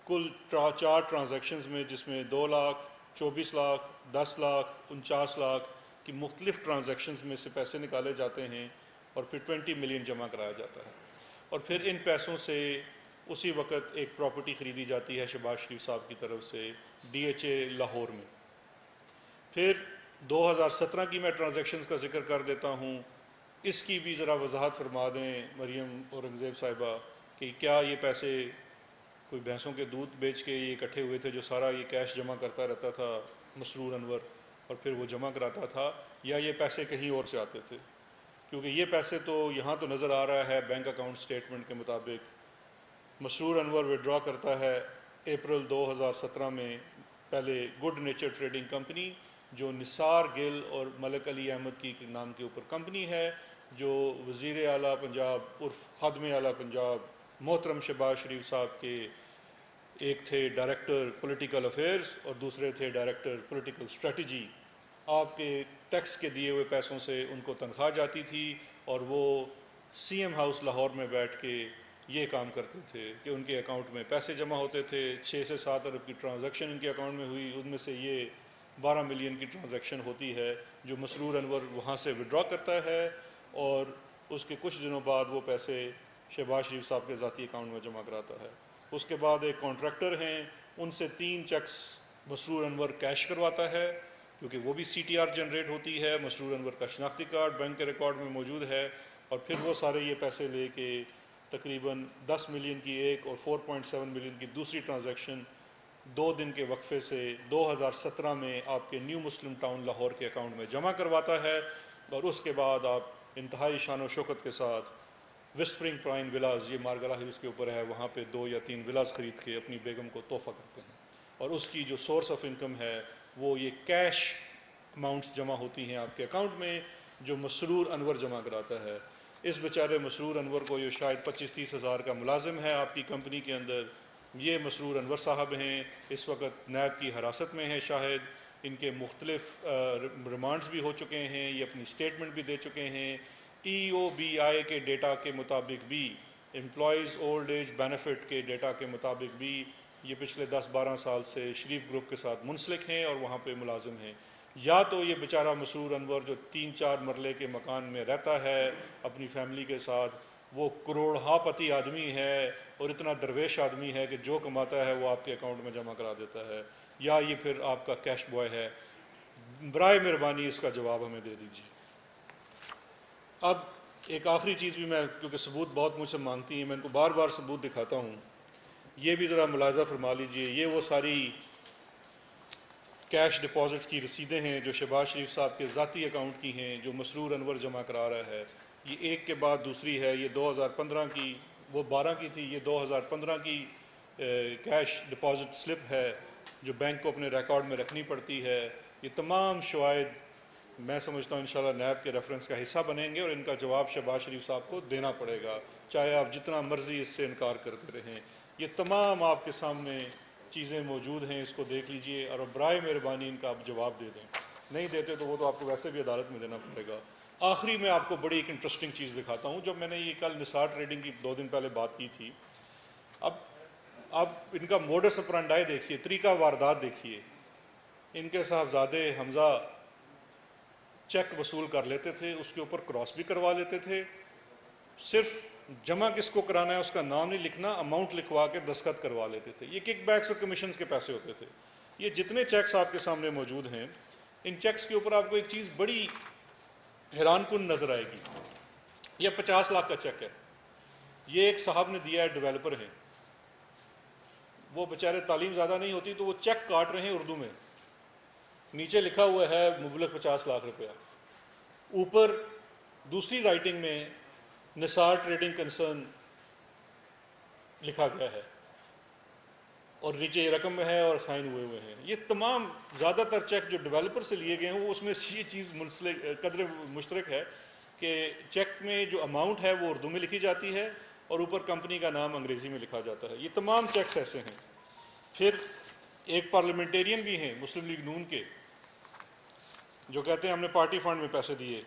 کل 4 ٹرانزیکشنز میں، جس میں 2 لاکھ 24 لاکھ 10 لاکھ 49 لاکھ کی مختلف ٹرانزیکشنز میں سے پیسے نکالے جاتے ہیں اور پھر 20 ملین جمع کرایا جاتا ہے، اور پھر ان پیسوں سے اسی وقت ایک پراپرٹی خریدی جاتی ہے شہباز شریف صاحب کی طرف سے ڈی ایچ اے لاہور میں۔ پھر 2017 کی میں ٹرانزیکشنز کا ذکر کر دیتا ہوں، اس کی بھی ذرا وضاحت فرما دیں مریم اورنگزیب صاحبہ کہ کیا یہ پیسے کوئی بھینسوں کے دودھ بیچ کے یہ اکٹھے ہوئے تھے جو سارا یہ کیش جمع کرتا رہتا تھا مسرور انور اور پھر وہ جمع کراتا تھا، یا یہ پیسے کہیں اور سے آتے تھے؟ کیونکہ یہ پیسے تو یہاں تو نظر آ رہا ہے بینک اکاؤنٹ سٹیٹمنٹ کے مطابق مسرور انور وڈرا کرتا ہے اپریل 2017 میں پہلے گڈ نیچر ٹریڈنگ کمپنی جو نثار گل اور ملک علی احمد کی نام کے اوپر کمپنی ہے، جو وزیر اعلیٰ پنجاب عرف خادم اعلیٰ پنجاب محترم شہباز شریف صاحب کے ایک تھے ڈائریکٹر پولیٹیکل افیئرز اور دوسرے تھے ڈائریکٹر پولیٹیکل اسٹریٹجی۔ آپ کے ٹیکس کے دیے ہوئے پیسوں سے ان کو تنخواہ جاتی تھی اور وہ سی ایم ہاؤس لاہور میں بیٹھ کے یہ کام کرتے تھے کہ ان کے اکاؤنٹ میں پیسے جمع ہوتے تھے۔ 6 سے 7 ارب کی ٹرانزیکشن ان کے اکاؤنٹ میں ہوئی، ان میں سے یہ 12 ملین کی ٹرانزیکشن ہوتی ہے جو مسرور انور وہاں سے وڈرا کرتا ہے، اور اس کے کچھ دنوں بعد وہ پیسے شہباز شریف صاحب کے ذاتی اکاؤنٹ میں جمع کراتا ہے۔ اس کے بعد ایک کانٹریکٹر ہیں، ان سے 3 چیکس مسرور انور کیش کرواتا ہے، کیونکہ وہ بھی سی ٹی آر جنریٹ ہوتی ہے، مسرور انور کا شناختی کارڈ بینک کے ریکارڈ میں موجود ہے، اور پھر وہ سارے یہ پیسے لے کے تقریباً 10 ملین کی ایک اور 4.7 ملین کی دوسری ٹرانزیکشن 2 دن کے وقفے سے 2017 میں آپ کے نیو مسلم ٹاؤن لاہور کے اکاؤنٹ میں جمع کرواتا ہے، اور اس کے بعد آپ انتہائی شان و شوکت کے ساتھ وسپرنگ پرائن ولاز، یہ مارگلا ہلز کے اوپر ہے، وہاں پہ 2 یا 3 ولاز خرید کے اپنی بیگم کو تحفہ کرتے ہیں، اور اس کی جو سورس آف انکم ہے وہ یہ کیش اماؤنٹس جمع ہوتی ہیں آپ کے اکاؤنٹ میں جو مسرور انور جمع کراتا ہے۔ اس بیچارے مسرور انور کو یہ شاید 25-30 ہزار کا ملازم ہے آپ کی کمپنی کے اندر، یہ مسرور انور صاحب ہیں، اس وقت نیب کی حراست میں ہیں، شاہد ان کے مختلف ریمانڈز بھی ہو چکے ہیں، یہ اپنی سٹیٹمنٹ بھی دے چکے ہیں۔ ای او بی آئی کے ڈیٹا کے مطابق بھی، امپلائیز اولڈ ایج بینیفٹ کے ڈیٹا کے مطابق بھی یہ پچھلے 10-12 سال سے شریف گروپ کے ساتھ منسلک ہیں اور وہاں پہ ملازم ہیں۔ یا تو یہ بیچارہ مسرور انور جو 3-4 مرلے کے مکان میں رہتا ہے اپنی فیملی کے ساتھ، وہ کروڑہا پتی آدمی ہے اور اتنا درویش آدمی ہے کہ جو کماتا ہے وہ آپ کے اکاؤنٹ میں جمع کرا دیتا ہے، یا یہ پھر آپ کا کیش بوائے ہے۔ برائے مہربانی اس کا جواب ہمیں دے دیجیے۔ اب ایک آخری چیز بھی میں، کیونکہ ثبوت بہت مجھ سے مانگتی ہیں، میں ان کو بار بار ثبوت دکھاتا ہوں، یہ بھی ذرا ملاحظہ فرما لیجئے۔ یہ وہ ساری کیش ڈپازٹس کی رسیدیں ہیں جو شہباز شریف صاحب کے ذاتی اکاؤنٹ کی ہیں جو مسرور انور جمع کرا رہا ہے، یہ ایک کے بعد دوسری ہے۔ یہ 2015 کی، وہ 12 کی تھی، یہ 2015 کی کیش ڈپازٹ سلپ ہے جو بینک کو اپنے ریکارڈ میں رکھنی پڑتی ہے۔ یہ تمام شواہد میں سمجھتا ہوں انشاءاللہ نیب کے ریفرنس کا حصہ بنیں گے اور ان کا جواب شہباز شریف صاحب کو دینا پڑے گا، چاہے آپ جتنا مرضی اس سے انکار کرتے رہیں۔ یہ تمام آپ کے سامنے چیزیں موجود ہیں، اس کو دیکھ لیجئے اور برائے مہربانی ان کا آپ جواب دے دیں، نہیں دیتے تو وہ تو آپ کو ویسے بھی عدالت میں دینا پڑے گا۔ آخری میں آپ کو بڑی ایک انٹرسٹنگ چیز دکھاتا ہوں، جب میں نے یہ کل نثار ٹریڈنگ کی 2 دن پہلے بات کی تھی، اب ان کا موڈس اپرانڈائی دیکھیے، طریقہ واردات دیکھیے۔ ان کے صاحبزادے حمزہ چیک وصول کر لیتے تھے، اس کے اوپر کراس بھی کروا لیتے تھے، صرف جمع کس کو کرانا ہے اس کا نام نہیں لکھنا، اماؤنٹ لکھوا کے دستخط کروا لیتے تھے۔ یہ کک بیکس اور کمیشنز کے پیسے ہوتے تھے۔ یہ جتنے چیکس آپ کے سامنے موجود ہیں، ان چیکس کے اوپر آپ کو ایک چیز بڑی حیران کن نظر آئے گی۔ یہ 50 لاکھ کا چیک ہے، یہ ایک صاحب نے دیا ہے، ڈیولپر ہیں، وہ بیچارے تعلیم زیادہ نہیں ہوتی تو وہ چیک کاٹ رہے ہیں اردو میں، نیچے لکھا ہوا ہے مبلغ 50 لاکھ روپیہ، اوپر دوسری رائٹنگ میں نثار ٹریڈنگ کنسرن لکھا گیا ہے اور نیچے یہ رقم میں ہے اور سائن ہوئے ہیں۔ یہ تمام زیادہ تر چیک جو ڈیولپر سے لیے گئے ہیں، وہ اس میں یہ چیز قدر مشترک ہے کہ چیک میں جو اماؤنٹ ہے وہ اردو میں لکھی جاتی ہے اور اوپر کمپنی کا نام انگریزی میں لکھا جاتا ہے۔ یہ تمام چیکس ایسے ہیں۔ پھر ایک پارلیمنٹیرین بھی ہیں مسلم لیگ نون کے، جو کہتے ہیں ہم نے پارٹی فنڈ میں پیسے دیے،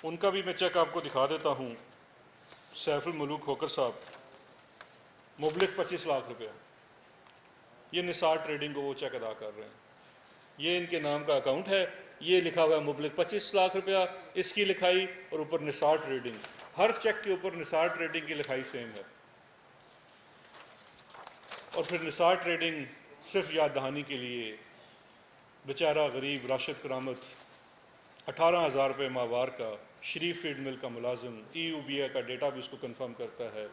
ان کا بھی میں چیک آپ کو دکھا دیتا ہوں۔ سیف الملوک کھوکھر صاحب، مبلغ 25 لاکھ روپیہ، یہ نثار ٹریڈنگ کو وہ چیک ادا کر رہے ہیں، یہ ان کے نام کا اکاؤنٹ ہے، یہ لکھا ہوا ہے مبلغ 25 لاکھ روپیہ، اس کی لکھائی اور اوپر نثار ٹریڈنگ، ہر چیک کے اوپر نثار ٹریڈنگ کی لکھائی سیم ہے۔ اور پھر نثار ٹریڈنگ صرف یاد دہانی کے لیے بیچارہ غریب راشد کرامت 18,000 روپے ماہوار کا، شریف فیڈ مل کا ملازم، ای یو بی اے کا ڈیٹا بھی اس کو کنفرم کرتا ہے،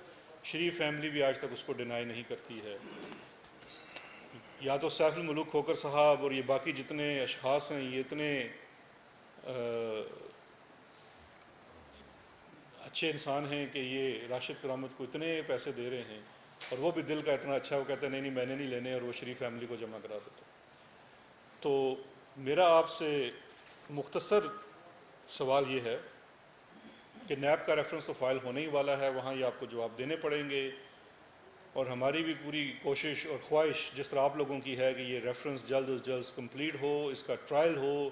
شریف فیملی بھی آج تک اس کو ڈینائی نہیں کرتی ہے۔ یا تو سیف الملوک کھوکھر صاحب اور یہ باقی جتنے اشخاص ہیں، یہ اتنے اچھے انسان ہیں کہ یہ راشد کرامت کو اتنے پیسے دے رہے ہیں اور وہ بھی دل کا اتنا اچھا، وہ کہتے ہیں نہیں میں نے نہیں لینے، اور وہ شریف فیملی کو جمع کرا دیتا۔ تو میرا آپ سے مختصر سوال یہ ہے کہ نیب کا ریفرنس تو فائل ہونے ہی والا ہے، وہاں یہ آپ کو جواب دینے پڑیں گے، اور ہماری بھی پوری کوشش اور خواہش جس طرح آپ لوگوں کی ہے کہ یہ ریفرنس جلد از جلد کمپلیٹ ہو، اس کا ٹرائل ہو،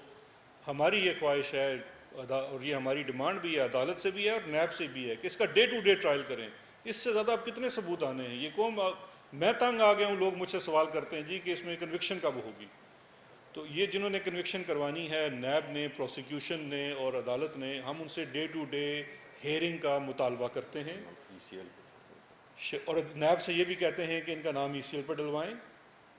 ہماری یہ خواہش ہے اور یہ ہماری ڈیمانڈ بھی ہے، عدالت سے بھی ہے اور نیب سے بھی ہے کہ اس کا ڈے ٹو ڈے ٹرائل کریں۔ اس سے زیادہ اب کتنے ثبوت آنے ہیں؟ یہ قوم، میں تنگ آ گیا ہوں، لوگ مجھ سے سوال کرتے ہیں جی کہ اس میں کنوکشن کب ہوگی؟ تو یہ جنہوں نے کنوکشن کروانی ہے، نیب نے، پروسیکیوشن نے اور عدالت نے، ہم ان سے ڈے ٹو ڈے ہیئرنگ کا مطالبہ کرتے ہیں، اور نیب سے یہ بھی کہتے ہیں کہ ان کا نام ای سی ایل پر ڈلوائیں،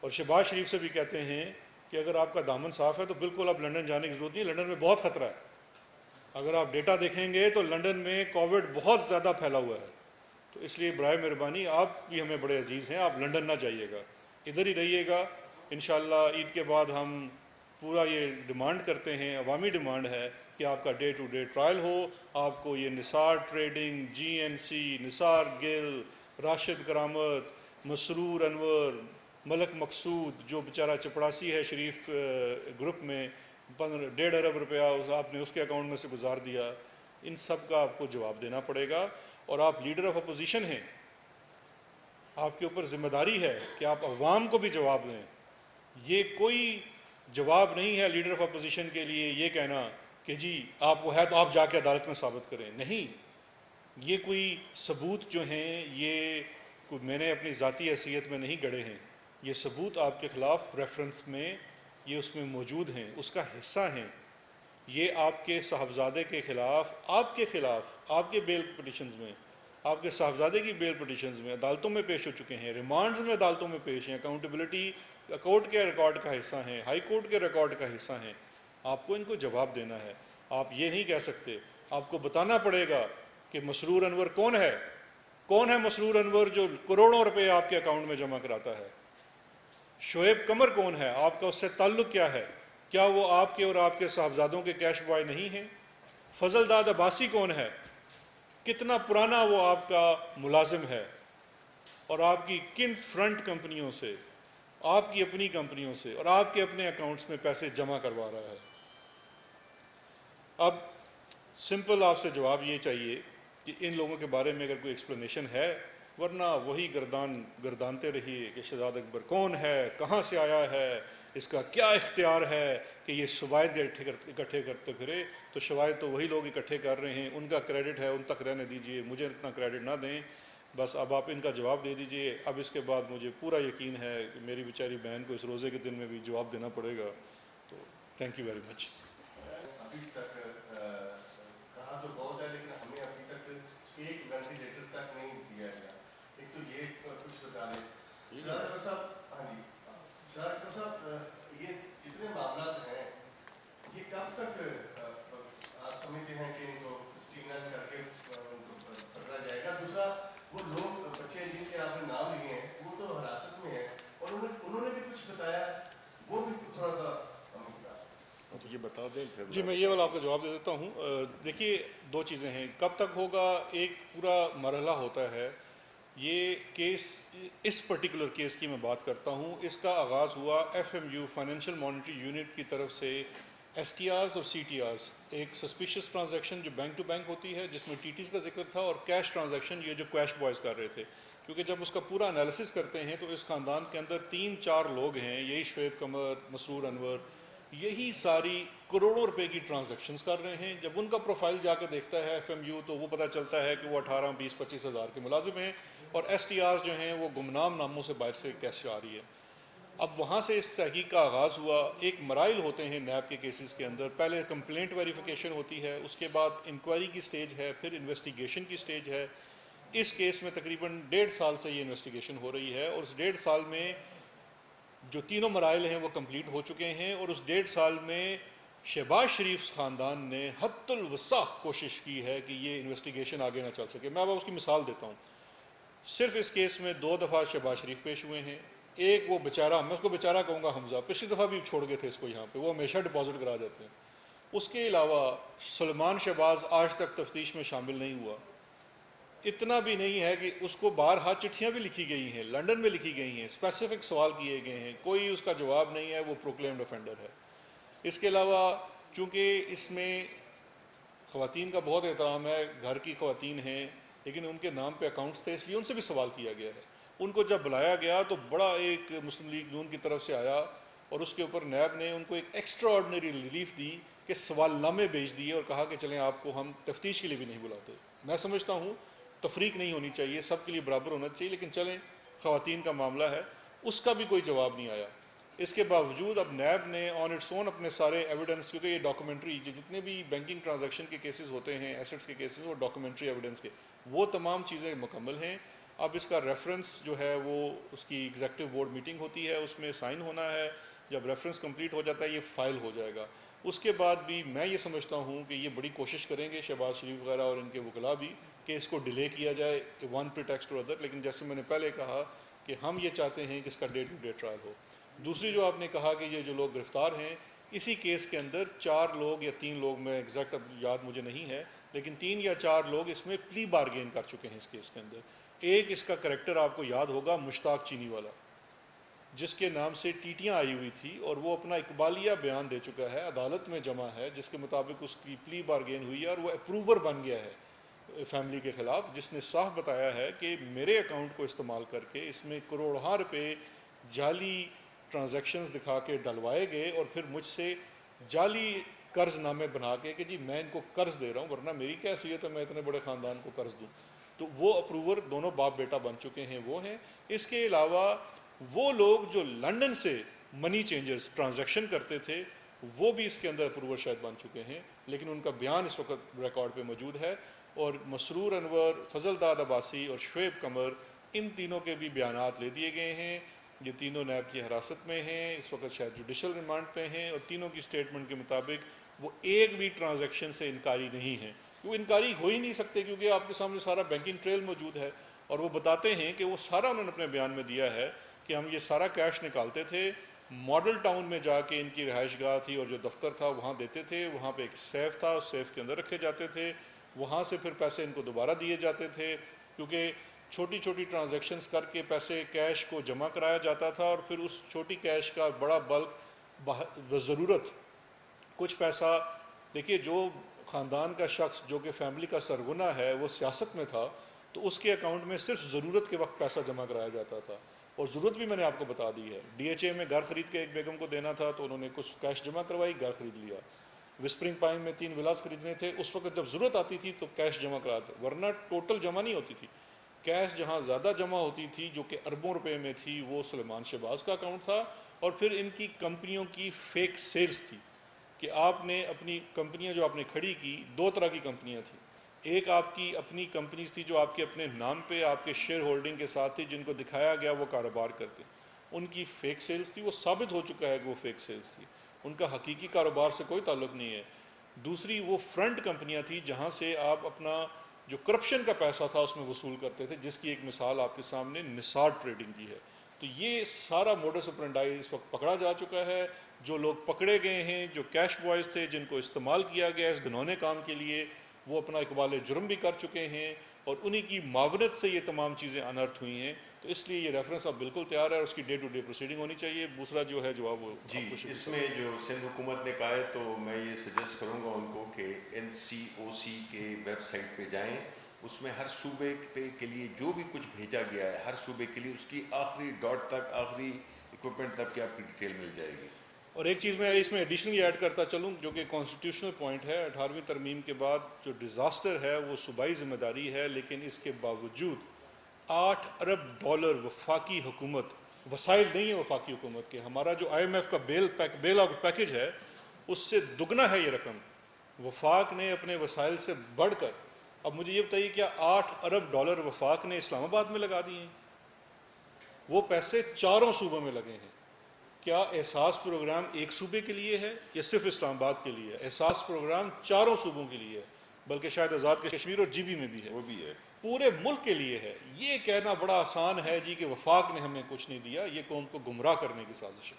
اور شہباز شریف سے بھی کہتے ہیں کہ اگر آپ کا دامن صاف ہے تو بالکل آپ لنڈن جانے کی ضرورت نہیں، لنڈن میں بہت خطرہ ہے۔ اگر آپ ڈیٹا دیکھیں گے تو لنڈن میں کووڈ بہت زیادہ پھیلا ہوا ہے، تو اس لیے برائے مہربانی آپ بھی ہمیں بڑے عزیز ہیں، آپ لنڈن نہ جائیے گا، ادھر ہی رہیے گا۔ انشاءاللہ عید کے بعد ہم پورا یہ ڈیمانڈ کرتے ہیں، عوامی ڈیمانڈ ہے کہ آپ کا ڈے ٹو ڈے ٹرائل ہو، آپ کو یہ نثار ٹریڈنگ، جی این سی، نثار گل، راشد کرامت، مسرور انور، ملک مقصود جو بیچارہ چپڑاسی ہے شریف گروپ میں، 1.5 ارب روپیہ آپ نے اس کے اکاؤنٹ میں سے گزار دیا، ان سب کا آپ کو جواب دینا پڑے گا، اور آپ لیڈر آف اپوزیشن ہیں، آپ کے اوپر ذمہ داری ہے کہ آپ عوام کو بھی جواب دیں۔ یہ کوئی جواب نہیں ہے لیڈر آف اپوزیشن کے لیے یہ کہنا کہ جی آپ کو ہے تو آپ جا کے عدالت میں ثابت کریں، نہیں، یہ کوئی ثبوت جو ہیں یہ میں نے اپنی ذاتی حیثیت میں نہیں گڑھے ہیں، یہ ثبوت آپ کے خلاف ریفرنس میں یہ اس میں موجود ہیں، اس کا حصہ ہیں، یہ آپ کے صاحبزادے کے خلاف، آپ کے بیل پٹیشنز میں، آپ کے صاحبزادے کی بیل پٹیشنز میں عدالتوں میں پیش ہو چکے ہیں، ریمانڈز میں عدالتوں میں پیش ہیں، اکاؤنٹیبلٹی کورٹ کے ریکارڈ کا حصہ ہیں، ہائی کورٹ کے ریکارڈ کا حصہ ہیں، آپ کو ان کو جواب دینا ہے۔ آپ یہ نہیں کہہ سکتے، آپ کو بتانا پڑے گا کہ مسرور انور کون ہے مسرور انور جو کروڑوں روپے آپ کے اکاؤنٹ میں جمع کراتا ہے؟ شعیب قمر کون ہے؟ آپ کا اس سے تعلق کیا ہے؟ کیا وہ آپ کے اور آپ کے صاحبزادوں کے کیش بوائے نہیں ہیں؟ فضل داد عباسی کون ہے؟ کتنا پرانا وہ آپ کا ملازم ہے، اور آپ کی کن فرنٹ کمپنیوں سے آپ کی اپنی کمپنیوں سے اور آپ کے اپنے اکاؤنٹس میں پیسے جمع کروا رہا ہے۔ اب سمپل آپ سے جواب یہ چاہیے کہ ان لوگوں کے بارے میں اگر کوئی ایکسپلینیشن ہے، ورنہ وہی گردانتے رہیے کہ شہزاد اکبر کون ہے، کہاں سے آیا ہے، اس کا کیا اختیار ہے کہ یہ شواہد اکٹھے کرتے پھرے۔ تو شواہد تو وہی لوگ اکٹھے کر رہے ہیں، ان کا کریڈٹ ہے، ان تک رہنے دیجئے، مجھے اتنا کریڈٹ نہ دیں۔ بس اب آپ ان کا جواب دے دیجئے۔ اب اس کے بعد مجھے پورا یقین ہے کہ میری بیچاری بہن کو اس روزے کے دن میں بھی جواب دینا پڑے گا۔ تو تھینک یو ویری مچ۔ ابھی تک کہا تو بہت ہے، لیکن ہمیں ابھی تک ایک وینٹیلیٹر تک نہیں دیا گیا۔ ایک تو یہ کچھ بتا دیں شاہد اکبر صاحب۔ ہاں جی شاہد اکبر صاحب، یہ جتنے معاملات ہیں یہ کب تک آپ سمجھتے ہیں کہ ان کو اسٹریم لائن کر کے ان کو پکڑا جائے گا؟ دوسرا، وہ لوگ بچے جن کے آپ نے نام لیے ہیں وہ تو حراست میں ہیں، اور انہوں نے بھی کچھ بتایا، وہ بھی تھوڑا سا ہمیں بتا۔ تو یہ بتا دیں پھر جی میں یہ والا آپ کو جواب دے دیتا ہوں۔ دیکھیے دو چیزیں ہیں، کب تک ہوگا، ایک پورا مرحلہ ہوتا ہے۔ یہ کیس، اس پرٹیکولر کیس کی میں بات کرتا ہوں، اس کا آغاز ہوا F M U financial monitoring unit کی طرف سے ایس ٹی آرز اور سی ٹی آرز، ایک سسپیشیس ٹرانزیکشن جو بینک ٹو بینک ہوتی ہے جس میں ٹی ٹیز کا ذکر تھا، اور کیش ٹرانزیکشن یہ جو کیش بوائز کر رہے تھے۔ کیونکہ جب اس کا پورا انالیسس کرتے ہیں تو اس خاندان کے اندر 3-4 لوگ ہیں، یہی شعیب قمر، مسرور انور، یہی ساری کروڑوں روپے کی ٹرانزیکشنز کر رہے ہیں۔ جب ان کا پروفائل جا کے دیکھتا ہے ایف ایم یو تو وہ پتہ چلتا ہے کہ وہ 18-20-25 ہزار کے ملازم ہیں، اور ایس ٹی آرز جو ہیں وہ گمنام ناموں سے باہر سے کیش آ رہی ہے۔ اب وہاں سے اس تحقیق کا آغاز ہوا۔ ایک مراحل ہوتے ہیں نیب کے کیسز کے اندر، پہلے کمپلینٹ ویریفیکیشن ہوتی ہے، اس کے بعد انکوائری کی سٹیج ہے، پھر انویسٹیگیشن کی سٹیج ہے۔ اس کیس میں تقریباً 1.5 سال سے یہ انویسٹیگیشن ہو رہی ہے، اور اس 1.5 سال میں جو تینوں مراحل ہیں وہ کمپلیٹ ہو چکے ہیں، اور اس 1.5 سال میں شہباز شریف خاندان نے حد الوسع کوشش کی ہے کہ یہ انویسٹیگیشن آگے نہ چل سکے۔ میں اب اس کی مثال دیتا ہوں۔ صرف اس کیس میں 2 دفعہ شہباز شریف پیش ہوئے ہیں۔ ایک وہ بیچارہ، میں اس کو بیچارہ کہوں گا، حمزہ، پچھلی دفعہ بھی چھوڑ گئے تھے اس کو یہاں پہ، وہ ہمیشہ ڈپازٹ کرا جاتے ہیں۔ اس کے علاوہ سلمان شہباز آج تک تفتیش میں شامل نہیں ہوا۔ اتنا بھی نہیں ہے کہ اس کو بارہا چٹھیاں بھی لکھی گئی ہیں، لنڈن میں لکھی گئی ہیں، اسپیسیفک سوال کیے گئے ہیں، کوئی اس کا جواب نہیں ہے، وہ پروکلیمڈ افینڈر ہے۔ اس کے علاوہ چونکہ اس میں خواتین کا بہت احترام ہے، گھر کی خواتین ہیں، لیکن ان کے نام پہ اکاؤنٹس تھے، اس لیے ان سے بھی سوال کیا گیا ہے۔ ان کو جب بلایا گیا تو بڑا ایک مسلم لیگ نون کی طرف سے آیا، اور اس کے اوپر نیب نے ان کو ایک ایکسٹرا آرڈنری ریلیف دی کہ سوال نامے بھیج دیے، اور کہا کہ چلیں آپ کو ہم تفتیش کے لیے بھی نہیں بلاتے۔ میں سمجھتا ہوں تفریق نہیں ہونی چاہیے، سب کے لیے برابر ہونا چاہیے، لیکن چلیں خواتین کا معاملہ ہے، اس کا بھی کوئی جواب نہیں آیا۔ اس کے باوجود اب نیب نے آن اٹس اون اپنے سارے ایویڈنس، کیونکہ یہ ڈاکومنٹری جتنے بھی بینکنگ ٹرانزیکشن کے کیسز ہوتے ہیں، ایسٹس کے کیسز، وہ ڈاکومنٹری ایویڈنس کے، وہ تمام چیزیں مکمل ہیں۔ اب اس کا ریفرنس جو ہے وہ اس کی ایگزیکٹو بورڈ میٹنگ ہوتی ہے، اس میں سائن ہونا ہے، جب ریفرنس کمپلیٹ ہو جاتا ہے یہ فائل ہو جائے گا۔ اس کے بعد بھی میں یہ سمجھتا ہوں کہ یہ بڑی کوشش کریں گے شہباز شریف وغیرہ اور ان کے وکلاء بھی کہ اس کو ڈیلے کیا جائے ون پریٹیکسٹ اور ادر، لیکن جیسے میں نے پہلے کہا کہ ہم یہ چاہتے ہیں کہ اس کا ڈے ٹو ڈے ٹرائل ہو۔ دوسری جو آپ نے کہا کہ یہ جو لوگ گرفتار ہیں، اسی کیس کے اندر 4 لوگ یا 3 لوگ، میں ایگزیکٹ اب یاد مجھے نہیں ہے، لیکن 3 یا 4 لوگ اس میں پلی بارگین کر چکے ہیں اس کیس کے اندر۔ ایک اس کا کریکٹر آپ کو یاد ہوگا، مشتاق چینی والا، جس کے نام سے ٹیٹیاں آئی ہوئی تھی، اور وہ اپنا اقبالیہ بیان دے چکا ہے، عدالت میں جمع ہے، جس کے مطابق اس کی پلی بارگین ہوئی ہے، اور وہ اپروور بن گیا ہے فیملی کے خلاف، جس نے صاف بتایا ہے کہ میرے اکاؤنٹ کو استعمال کر کے اس میں کروڑہا روپے جعلی ٹرانزیکشنز دکھا کے ڈلوائے گئے، اور پھر مجھ سے جعلی قرض نامے بنا کے کہ جی میں ان کو قرض دے رہا ہوں، ورنہ میری کیا حیثیت ہے میں اتنے بڑے خاندان کو قرض دوں۔ تو وہ اپروور دونوں باپ بیٹا بن چکے ہیں، وہ ہیں۔ اس کے علاوہ وہ لوگ جو لنڈن سے منی چینجرز ٹرانزیکشن کرتے تھے، وہ بھی اس کے اندر اپروور شاید بن چکے ہیں، لیکن ان کا بیان اس وقت ریکارڈ پہ موجود ہے۔ اور مسرور انور، فضل داد عباسی اور شعیب قمر، ان تینوں کے بھی بیانات لے دیے گئے ہیں۔ یہ تینوں نیب کی حراست میں ہیں، اس وقت شاید جوڈیشل ریمانڈ پہ ہیں، اور تینوں کی سٹیٹمنٹ کے مطابق وہ ایک بھی ٹرانزیکشن سے انکاری نہیں ہیں۔ وہ انکاری ہو ہی نہیں سکتے، کیونکہ آپ کے سامنے سارا بینکنگ ٹریل موجود ہے، اور وہ بتاتے ہیں کہ وہ سارا انہوں نے اپنے بیان میں دیا ہے کہ ہم یہ سارا کیش نکالتے تھے، ماڈل ٹاؤن میں جا کے ان کی رہائش گاہ تھی اور جو دفتر تھا وہاں دیتے تھے، وہاں پہ ایک سیف تھا، اس سیف کے اندر رکھے جاتے تھے، وہاں سے پھر پیسے ان کو دوبارہ دیے جاتے تھے، کیونکہ چھوٹی چھوٹی ٹرانزیکشنز کر کے پیسے کیش کو جمع کرایا جاتا تھا، اور پھر اس چھوٹی کیش کا بڑا بلک بضرورت کچھ پیسہ، دیکھیے جو خاندان کا شخص جو کہ فیملی کا سرغنہ ہے وہ سیاست میں تھا، تو اس کے اکاؤنٹ میں صرف ضرورت کے وقت پیسہ جمع کرایا جاتا تھا، اور ضرورت بھی میں نے آپ کو بتا دی ہے۔ ڈی ایچ اے میں گھر خرید کے ایک بیگم کو دینا تھا تو انہوں نے کچھ کیش جمع کروائی، گھر خرید لیا۔ وسپرنگ پائن میں 3 ولاز خریدنے تھے، اس وقت جب ضرورت آتی تھی تو کیش جمع کراتے، ورنہ ٹوٹل جمع نہیں ہوتی تھی۔ کیش جہاں زیادہ جمع ہوتی تھی جو کہ اربوں روپے میں تھی، وہ سلیمان شہباز کا اکاؤنٹ تھا، اور پھر ان کی کمپنیوں کی فیک سیلز تھی کہ آپ نے اپنی کمپنیاں جو آپ نے کھڑی کی، 2 طرح کی کمپنیاں تھیں۔ ایک آپ کی اپنی کمپنیز تھی جو آپ کے اپنے نام پہ آپ کے شیئر ہولڈنگ کے ساتھ تھی، جن کو دکھایا گیا وہ کاروبار کرتے، ان کی فیک سیلز تھی، وہ ثابت ہو چکا ہے کہ وہ فیک سیلز تھی، ان کا حقیقی کاروبار سے کوئی تعلق نہیں ہے۔ دوسری وہ فرنٹ کمپنیاں تھیں جہاں سے آپ اپنا جو کرپشن کا پیسہ تھا اس میں وصول کرتے تھے، جس کی ایک مثال آپ کے سامنے نثار ٹریڈنگ کی ہے۔ تو یہ سارا موڈس اپرینڈائی اس وقت پکڑا جا چکا ہے۔ جو لوگ پکڑے گئے ہیں، جو کیش بوائز تھے جن کو استعمال کیا گیا اس گھنونے کام کے لیے، وہ اپنا اقبال جرم بھی کر چکے ہیں، اور انہی کی معاونت سے یہ تمام چیزیں انرتھ ہوئی ہیں۔ تو اس لیے یہ ریفرنس اب بالکل تیار ہے، اور اس کی ڈے ٹو ڈے پروسیڈنگ ہونی چاہیے۔ دوسرا جو ہے جواب وہ جی، آپ کو شکریہ۔ اس میں جو سندھ حکومت نے کہا ہے تو میں یہ سجیسٹ کروں گا ان کو کہ NCOC کے ویب سائٹ پہ جائیں، اس میں ہر صوبے پہ کے لیے جو بھی کچھ بھیجا گیا ہے ہر صوبے کے لیے اس کی آخری ڈاٹ تک، آخری اکوپمنٹ تک کی آپ کی ڈیٹیل مل جائے گی۔ اور ایک چیز میں اس میں ایڈیشنلی ایڈ کرتا چلوں جو کہ کانسٹیٹیوشنل پوائنٹ ہے، 18ویں ترمیم کے بعد جو ڈیزاسٹر ہے وہ صوبائی ذمہ داری ہے، لیکن اس کے باوجود $8 ارب وفاقی حکومت، وسائل نہیں ہے وفاقی حکومت کے، ہمارا جو IMF کا بیل آؤٹ پیکج ہے اس سے دگنا ہے یہ رقم، وفاق نے اپنے وسائل سے بڑھ کر، اب مجھے یہ بتائیے کیا $8 ارب وفاق نے اسلام آباد میں لگا دیے ہیں؟ وہ پیسے 4 صوبوں میں لگے ہیں۔ کیا احساس پروگرام ایک صوبے کے لیے ہے یا صرف اسلام آباد کے لیے ہے؟ احساس پروگرام 4 صوبوں کے لیے ہے، بلکہ شاید آزاد کشمیر اور GB میں بھی ہے، وہ بھی ہے۔ پورے ملک کے لیے ہے۔ یہ کہنا بڑا آسان ہے جی کہ وفاق نے ہمیں کچھ نہیں دیا، یہ قوم کو گمراہ کرنے کی سازش ہے۔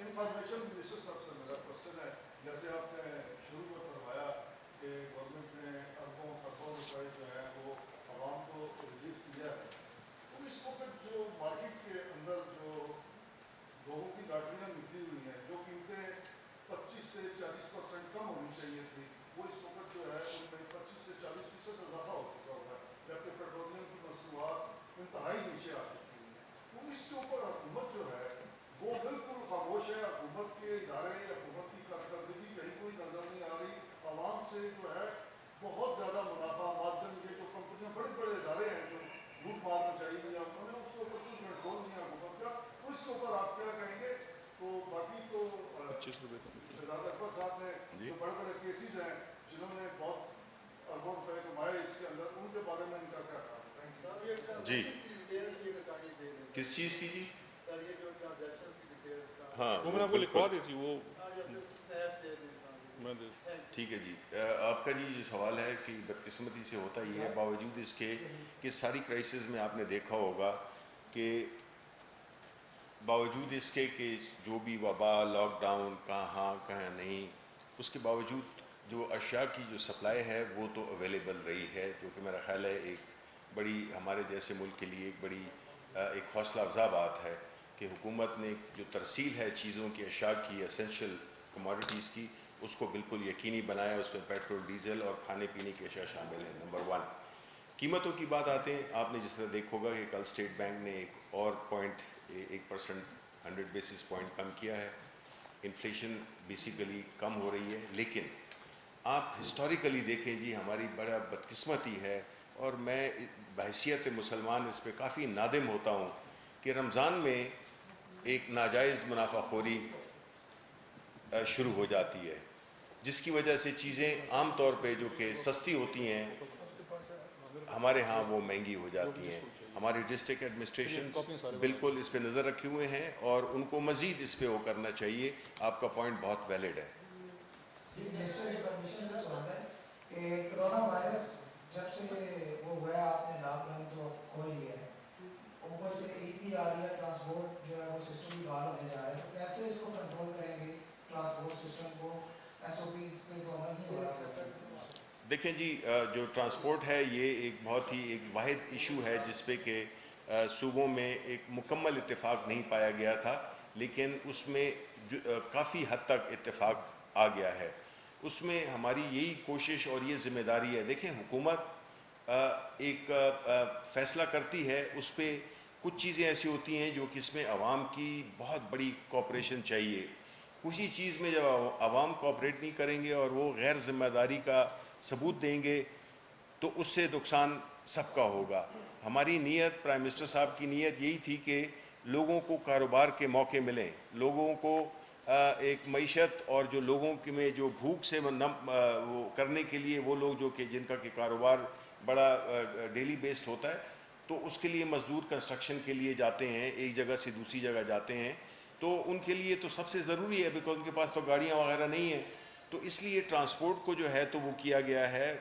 انفارمیشن منسٹر صاحب سے میرا کوشچن ہے، جیسے آپ نے شروع میں فرمایا کہ گورنمنٹ نے اربوں خربوں روپئے جو ہے وہ عوام کو ریلیف دیا ہے، تو اس وقت جو مارکیٹ کے اندر جو لوگوں کی لاٹریاں نکلی ہوئی ہیں، جو قیمتیں 25 سے 40% کم ہونی چاہیے تھی، وہ اس وقت جو ہے ان میں 25 سے 40% اضافہ ہو چکا ہوا ہے، جبکہ پیٹرولیم کی مصنوعات انتہائی نیچے آ چکی ہیں۔ تو اس کے اوپر حکومت جو ہے وہ بالکل خاموش ہے، حکومت کے ادارے، حکومت کی کارکردگی کہیں کوئی نظر نہیں آ رہی۔ عوام سے جو ہے بہت زیادہ منافع مارجن کے جو کمپنیاں، بڑے بڑے ادارے ہیں جو لوٹ مار مچائی ہوئی ہے انہوں نے، اس کے اوپر کوئی کنٹرول نہیں ہے حکومت کا۔ تو اس کے اوپر آپ کیا کہیں گے؟ تو باقی تو شہزاد اکبر صاحب نے جو بڑے بڑے کیسز ہیں جنہوں نے بہت اربوں روپے کمائے اس کے اندر، ان کے بارے میں ان کا کیا کہنا ہے؟ جی، کس چیز کی جی؟ ہاں وہ میں نے آپ کو لکھوا دی تھی، وہ میں ٹھیک ہے جی۔ آپ کا جی یہ سوال ہے کہ بدقسمتی سے ہوتا ہی ہے، باوجود اس کے کہ ساری کرائسس میں آپ نے دیکھا ہوگا کہ باوجود اس کے کہ جو بھی وبا، لاک ڈاؤن، کہاں نہیں، اس کے باوجود جو اشیاء کی جو سپلائی ہے وہ تو اویلیبل رہی ہے، جو کہ میرا خیال ہے ایک بڑی ہمارے جیسے ملک کے لیے ایک بڑی ایک حوصلہ افزا بات ہے کہ حکومت نے جو ترسیل ہے چیزوں کی، اشیاء کی، اسینشل کموڈیٹیز کی، اس کو بالکل یقینی بنایا۔ اس میں پیٹرول، ڈیزل اور کھانے پینے کی اشیاء شامل ہیں۔ نمبر 1 قیمتوں کی بات آتے ہیں، آپ نے جس طرح دیکھا ہوگا کہ کل اسٹیٹ بینک نے ایک اور 1% 100 بیسس پوائنٹ کم کیا ہے۔ انفلیشن بیسیکلی کم ہو رہی ہے، لیکن آپ ہسٹوریکلی دیکھیں جی ہماری بڑا بدقسمتی ہے، اور میں بحیثیت مسلمان اس پہ کافی نادم ہوتا ہوں کہ رمضان میں ایک ناجائز منافع خوری شروع ہو جاتی ہے، جس کی وجہ سے چیزیں عام طور پہ جو کہ سستی ہوتی ہیں ہمارے ہاں وہ مہنگی ہو جاتی ہیں۔ ہماری ڈسٹرکٹ ایڈمنسٹریشنز بالکل اس پہ نظر رکھے ہوئے ہیں، اور ان کو مزید اس پہ وہ کرنا چاہیے۔ آپ کا پوائنٹ بہت ویلڈ ہے۔ جی، منسٹر انفارمیشن سے سوال ہے کہ کرونا وائرس جب سے وہ ہوا، آپ نے لاک ڈاؤن تو کھول لیا ہے، اوپر سے عید بھی آ رہی ہے، ٹرانسپورٹ جو ہے وہ سسٹم بھی بحال ہونے جا رہا ہے، تو کیسے اس کو کنٹرول کریں گے ٹرانسپورٹ سسٹم کو؟ SOPs پہ تو عمل نہیں ہو رہا۔ دیکھیں جی جو ٹرانسپورٹ ہے یہ ایک بہت ہی ایک واحد ایشو ہے جس پہ کہ صوبوں میں ایک مکمل اتفاق نہیں پایا گیا تھا، لیکن اس میں کافی حد تک اتفاق آ گیا ہے۔ اس میں ہماری یہی کوشش اور یہ ذمہ داری ہے۔ دیکھیں حکومت ایک فیصلہ کرتی ہے، اس پہ کچھ چیزیں ایسی ہوتی ہیں جو کہ اس میں عوام کی بہت بڑی کوآپریشن چاہیے۔ کسی چیز میں جب عوام کوآپریٹ نہیں کریں گے اور وہ غیر ذمہ داری کا ثبوت دیں گے تو اس سے نقصان سب کا ہوگا۔ ہماری نیت، پرائم منسٹر صاحب کی نیت یہی تھی کہ لوگوں کو کاروبار کے موقع ملیں، لوگوں کو ایک معیشت اور جو لوگوں میں جو بھوک سے وہ کرنے کے لیے وہ لوگ جو کہ جن کا کہ کاروبار بڑا ڈیلی بیسڈ ہوتا ہے، تو اس کے لیے مزدور کنسٹرکشن کے لیے جاتے ہیں، ایک جگہ سے دوسری جگہ جاتے ہیں، تو ان کے لیے تو سب سے ضروری ہے، بیکاز ان کے پاس تو گاڑیاں وغیرہ نہیں ہیں، تو اس لیے ٹرانسپورٹ کو جو ہے تو وہ کیا گیا ہے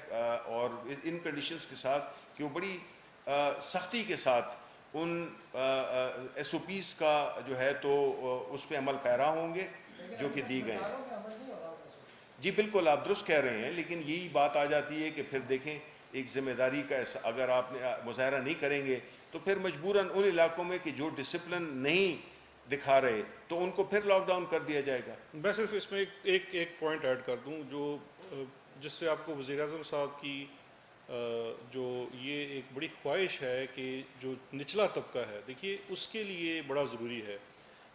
اور ان کنڈیشنز کے ساتھ کہ وہ بڑی سختی کے ساتھ ان ایس او پیز کا جو ہے تو اس پہ عمل پیرا ہوں گے جو کہ دی گئے ہیں۔ جی بالکل آپ درست کہہ رہے ہیں، لیکن یہی بات آ جاتی ہے کہ پھر دیکھیں ایک ذمہ داری کا اگر آپ مظاہرہ نہیں کریں گے تو پھر مجبوراً ان علاقوں میں کہ جو ڈسپلن نہیں دکھا رہے تو ان کو پھر لاک ڈاؤن کر دیا جائے گا۔ میں صرف اس میں ایک پوائنٹ ایڈ کر دوں جو جس سے آپ کو وزیر اعظم صاحب کی جو یہ ایک بڑی خواہش ہے کہ جو نچلا طبقہ ہے، دیکھیے اس کے لیے بڑا ضروری ہے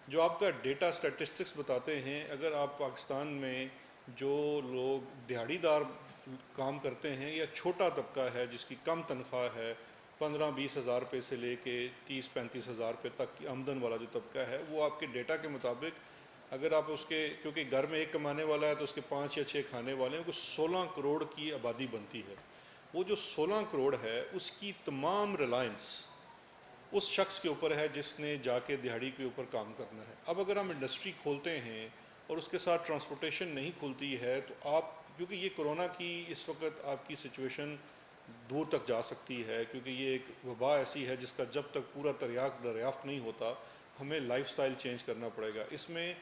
جو آپ کا ڈیٹا سٹیٹسٹکس بتاتے ہیں۔ اگر آپ پاکستان میں جو لوگ دیہڑی دار کام کرتے ہیں یا چھوٹا طبقہ ہے جس کی کم تنخواہ ہے، 15-20 ہزار روپے سے لے کے 30-35 ہزار روپے تک کی آمدن والا جو طبقہ ہے، وہ آپ کے ڈیٹا کے مطابق اگر آپ اس کے کیونکہ گھر میں ایک کمانے والا ہے تو اس کے 5 یا 6 کھانے والے ہیں، وہ 16 کروڑ کی آبادی بنتی ہے۔ وہ جو 16 کروڑ ہے اس کی تمام ریلائنس اس شخص کے اوپر ہے جس نے جا کے دیہڑی کے اوپر کام کرنا ہے۔ اب اگر ہم انڈسٹری کھولتے ہیں اور اس کے ساتھ ٹرانسپورٹیشن نہیں کھلتی ہے تو آپ کیونکہ یہ کرونا کی اس وقت آپ کی سچویشن دور تک جا سکتی ہے، کیونکہ یہ ایک وبا ایسی ہے جس کا جب تک پورا دریافت نہیں ہوتا ہمیں لائف سٹائل چینج کرنا پڑے گا۔ اس میں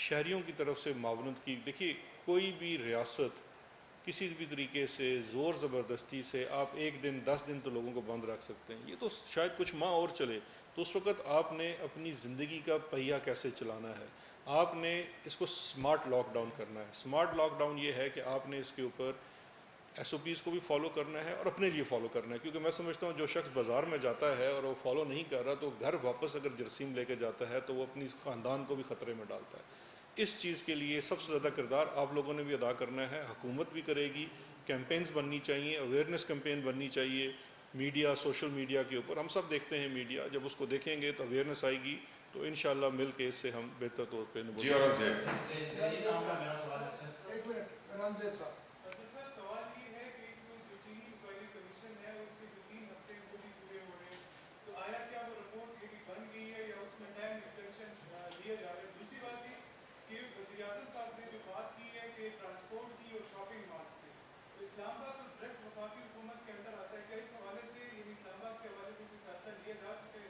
شہریوں کی طرف سے معاونت کی، دیکھیے کوئی بھی ریاست کسی بھی طریقے سے زور زبردستی سے آپ 1 دن 10 دن تو لوگوں کو بند رکھ سکتے ہیں، یہ تو شاید کچھ ماہ اور چلے، تو اس وقت آپ نے اپنی زندگی کا پہیہ کیسے چلانا ہے، آپ نے اس کو سمارٹ لاک ڈاؤن کرنا ہے۔ سمارٹ لاک ڈاؤن یہ ہے کہ آپ نے اس کے اوپر ایس او پیز کو بھی فالو کرنا ہے اور اپنے لیے فالو کرنا ہے، کیونکہ میں سمجھتا ہوں جو شخص بازار میں جاتا ہے اور وہ فالو نہیں کر رہا تو گھر واپس اگر جرسیم لے کے جاتا ہے تو وہ اپنی خاندان کو بھی خطرے میں ڈالتا ہے۔ اس چیز کے لیے سب سے زیادہ کردار آپ لوگوں نے بھی ادا کرنا ہے، حکومت بھی کرے گی، کیمپینز بننی چاہیے، اویئرنیس کیمپین بننی چاہیے، میڈیا، سوشل میڈیا کے اوپر ہم سب دیکھتے ہیں میڈیا، جب اس کو دیکھیں گے تو اویئرنیس آئے گی تو انشاءاللہ مل کے اس سے ہم بہتر طور پہ جی اور ایک منٹ رمزیت صاحب، سوال یہ ہے کہ جو چینی انکوائری کمیشن ہے اس کے جو 3 ہفتے وہ بھی پورے ہو رہے ہیں، تو آیا کیا وہ رپورٹ یہ بھی بن گئی ہے یا اس میں ٹائم ایکسٹینشن لیا جا رہا ہے؟ دوسری بات یہ کہ وزیر اعظم صاحب نے جو بات کی ہے کہ ٹرانسپورٹ کی اور شاپنگ مالس کی، تو اسلام آباد تو ڈائریکٹ وفاقی حکومت کے اندر آتا ہے، کیا اس حوالے سے یعنی اسلام آباد کے حوالے سے کوئی فیصلہ لیا جا چکا ہے؟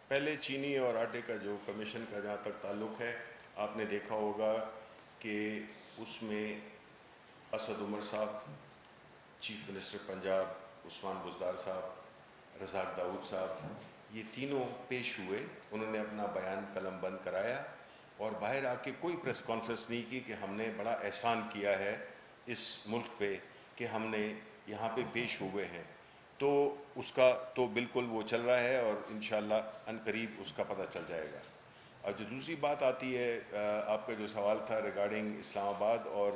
پہلے چینی اور آٹے کا جو کمیشن کا جہاں تک تعلق ہے، آپ نے دیکھا ہوگا کہ اس میں اسد عمر صاحب، چیف منسٹر پنجاب عثمان بزدار صاحب، رزاق داؤد صاحب، یہ تینوں پیش ہوئے، انہوں نے اپنا بیان قلم بند کرایا اور باہر آ کے کوئی پریس کانفرنس نہیں کی کہ ہم نے بڑا احسان کیا ہے اس ملک پہ کہ ہم نے یہاں پہ پیش ہوئے ہیں، تو اس کا تو بالکل وہ چل رہا ہے اور انشاءاللہ عنقریب اس کا پتہ چل جائے گا۔ اور جو دوسری بات آتی ہے آپ کا جو سوال تھا ریگارڈنگ اسلام آباد اور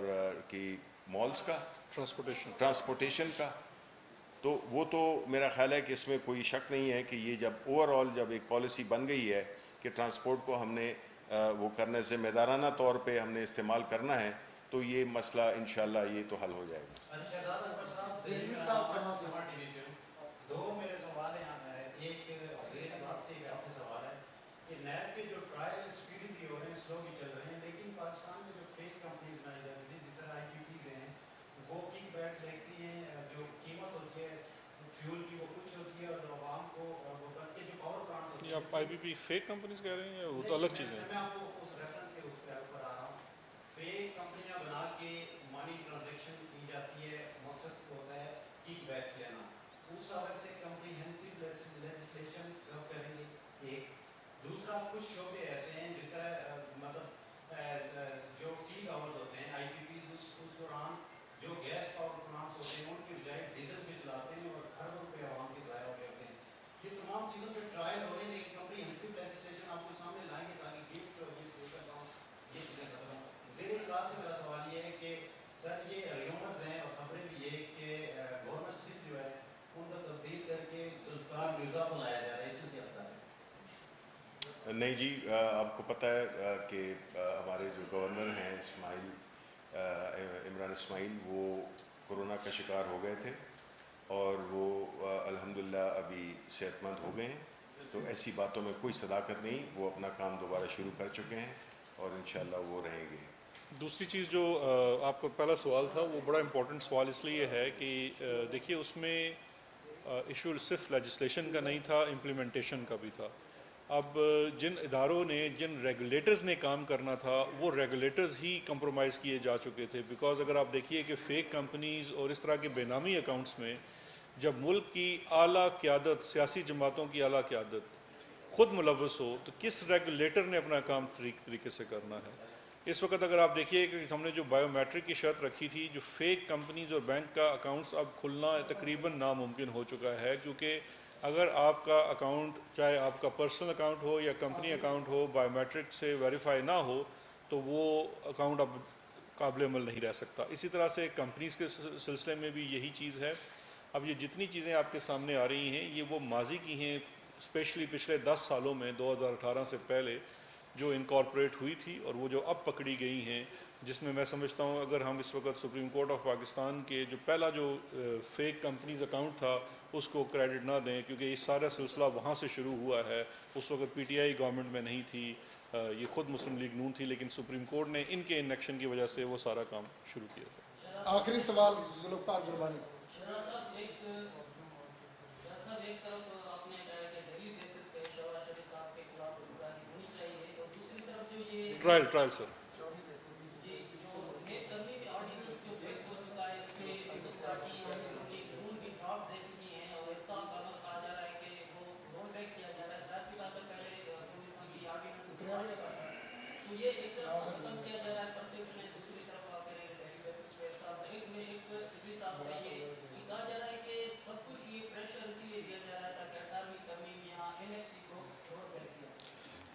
کی مالز کا ٹرانسپورٹیشن کا، تو وہ تو میرا خیال ہے کہ اس میں کوئی شک نہیں ہے کہ یہ جب اوور آل جب ایک پالیسی بن گئی ہے کہ ٹرانسپورٹ کو ہم نے وہ کرنا ذمہ دارانہ طور پہ ہم نے استعمال کرنا ہے تو یہ مسئلہ انشاءاللہ یہ تو حل ہو جائے گا۔ دو میرے سوال ہیں، ایک وزیر اطلاعات سے ایک آپ سے سوال ہے کہ نیب کے جو ٹرائل اسپیڈی بھی ہو رہے ہیں، سلو بھی چل رہے ہیں، لیکن پاکستان میں جو فیک کمپنیز بنائی جاتی تھی جس طرح آئی پی پیز ہیں، وہ کک بیکس دیکھتی ہیں، جو قیمت ہوتی ہے فیول کی وہ کچھ ہوتی ہے اور عوام کو وہ بن کے جو پاور پلانٹس ہوتے ہیں، آپ آئی بی پی فیک کمپنیز کہہ رہے ہیں یا وہ تو الگ چیزیں ہیں؟ میں آپ کو اس ریفرنس کے اس پہ اوپر آ رہا ہوں، فیک کمپنیاں بنا کے مانی ٹرانزیکشن کی جاتی ہے، مقصد کچھ شعبے ایسے ہیں جس طرح مطلب جو پیک آورز ہوتے ہیں آئی پی پیز اس دوران جو گیس پاور پلانٹس ہوتے ہیں ان کی بجائے ڈیزل پہ چلاتے ہیں اور کھربوں روپے عوام کے ضائع ہو جاتے ہیں. یہ تمام چیزوں پہ ٹرائل ہو رہے ہیں. ایک کمپریہنسو لیجسلیشن آپ کو سامنے لائیں گے تاکہ گفٹ اور یہ چیزیں ختم ہوں. زیر اطلاع سے میرا سوال یہ ہے کہ سر یہ ریومرز ہیں اور خبریں بھی یہ کہ گورنر سندھ جو ہے ان کو تبدیل کر کے ذوالفقار مرزا کو لایا جا رہا ہے, اس میں کیا اثر ہے؟ نہیں جی, آپ کو پتہ ہے کہ ہمارے جو گورنر ہیں عمران اسماعیل, وہ کورونا کا شکار ہو گئے تھے اور وہ الحمدللہ ابھی صحت مند ہو گئے ہیں. تو ایسی باتوں میں کوئی صداقت نہیں, وہ اپنا کام دوبارہ شروع کر چکے ہیں اور انشاءاللہ وہ رہیں گے. دوسری چیز جو آپ کا پہلا سوال تھا وہ بڑا امپورٹنٹ سوال اس لیے ہے کہ دیکھیے اس میں ایشو صرف لیجسلیشن کا نہیں تھا, امپلیمنٹیشن کا بھی تھا. اب جن اداروں نے, جن ریگولیٹرز نے کام کرنا تھا وہ ریگولیٹرز ہی کمپرومائز کیے جا چکے تھے. بیکاز اگر آپ دیکھیے کہ فیک کمپنیز اور اس طرح کے بے نامی اکاؤنٹس میں جب ملک کی اعلیٰ قیادت, سیاسی جماعتوں کی اعلیٰ قیادت خود ملوث ہو تو کس ریگولیٹر نے اپنا کام طریقے سے کرنا ہے. اس وقت اگر آپ دیکھیے کہ ہم نے جو بائیو میٹرک کی شرط رکھی تھی, جو فیک کمپنیز اور بینک کا اکاؤنٹس اب کھلنا تقریباً ناممکن ہو چکا ہے. کیونکہ اگر آپ کا اکاؤنٹ, چاہے آپ کا پرسنل اکاؤنٹ ہو یا کمپنی اکاؤنٹ ہو, بائیو میٹرک سے ویریفائی نہ ہو تو وہ اکاؤنٹ اب قابل عمل نہیں رہ سکتا. اسی طرح سے کمپنیز کے سلسلے میں بھی یہی چیز ہے. اب یہ جتنی چیزیں آپ کے سامنے آ رہی ہیں یہ وہ ماضی کی ہیں, اسپیشلی پچھلے 10 سالوں میں 2018 سے پہلے جو انکارپوریٹ ہوئی تھی اور وہ جو اب پکڑی گئی ہیں, جس میں سمجھتا ہوں اگر ہم اس وقت سپریم کورٹ آف پاکستان کے جو پہلا جو فیک کمپنیز اکاؤنٹ تھا اس کو کریڈٹ نہ دیں, کیونکہ یہ سارا سلسلہ وہاں سے شروع ہوا ہے. اس وقت پی ٹی آئی گورنمنٹ میں نہیں تھی, یہ خود مسلم لیگ نون تھی, لیکن سپریم کورٹ نے ان کے انیکشن کی وجہ سے وہ سارا کام شروع کیا تھا. آخری سوال ذوالفقار قربانی. ٹرائل سر.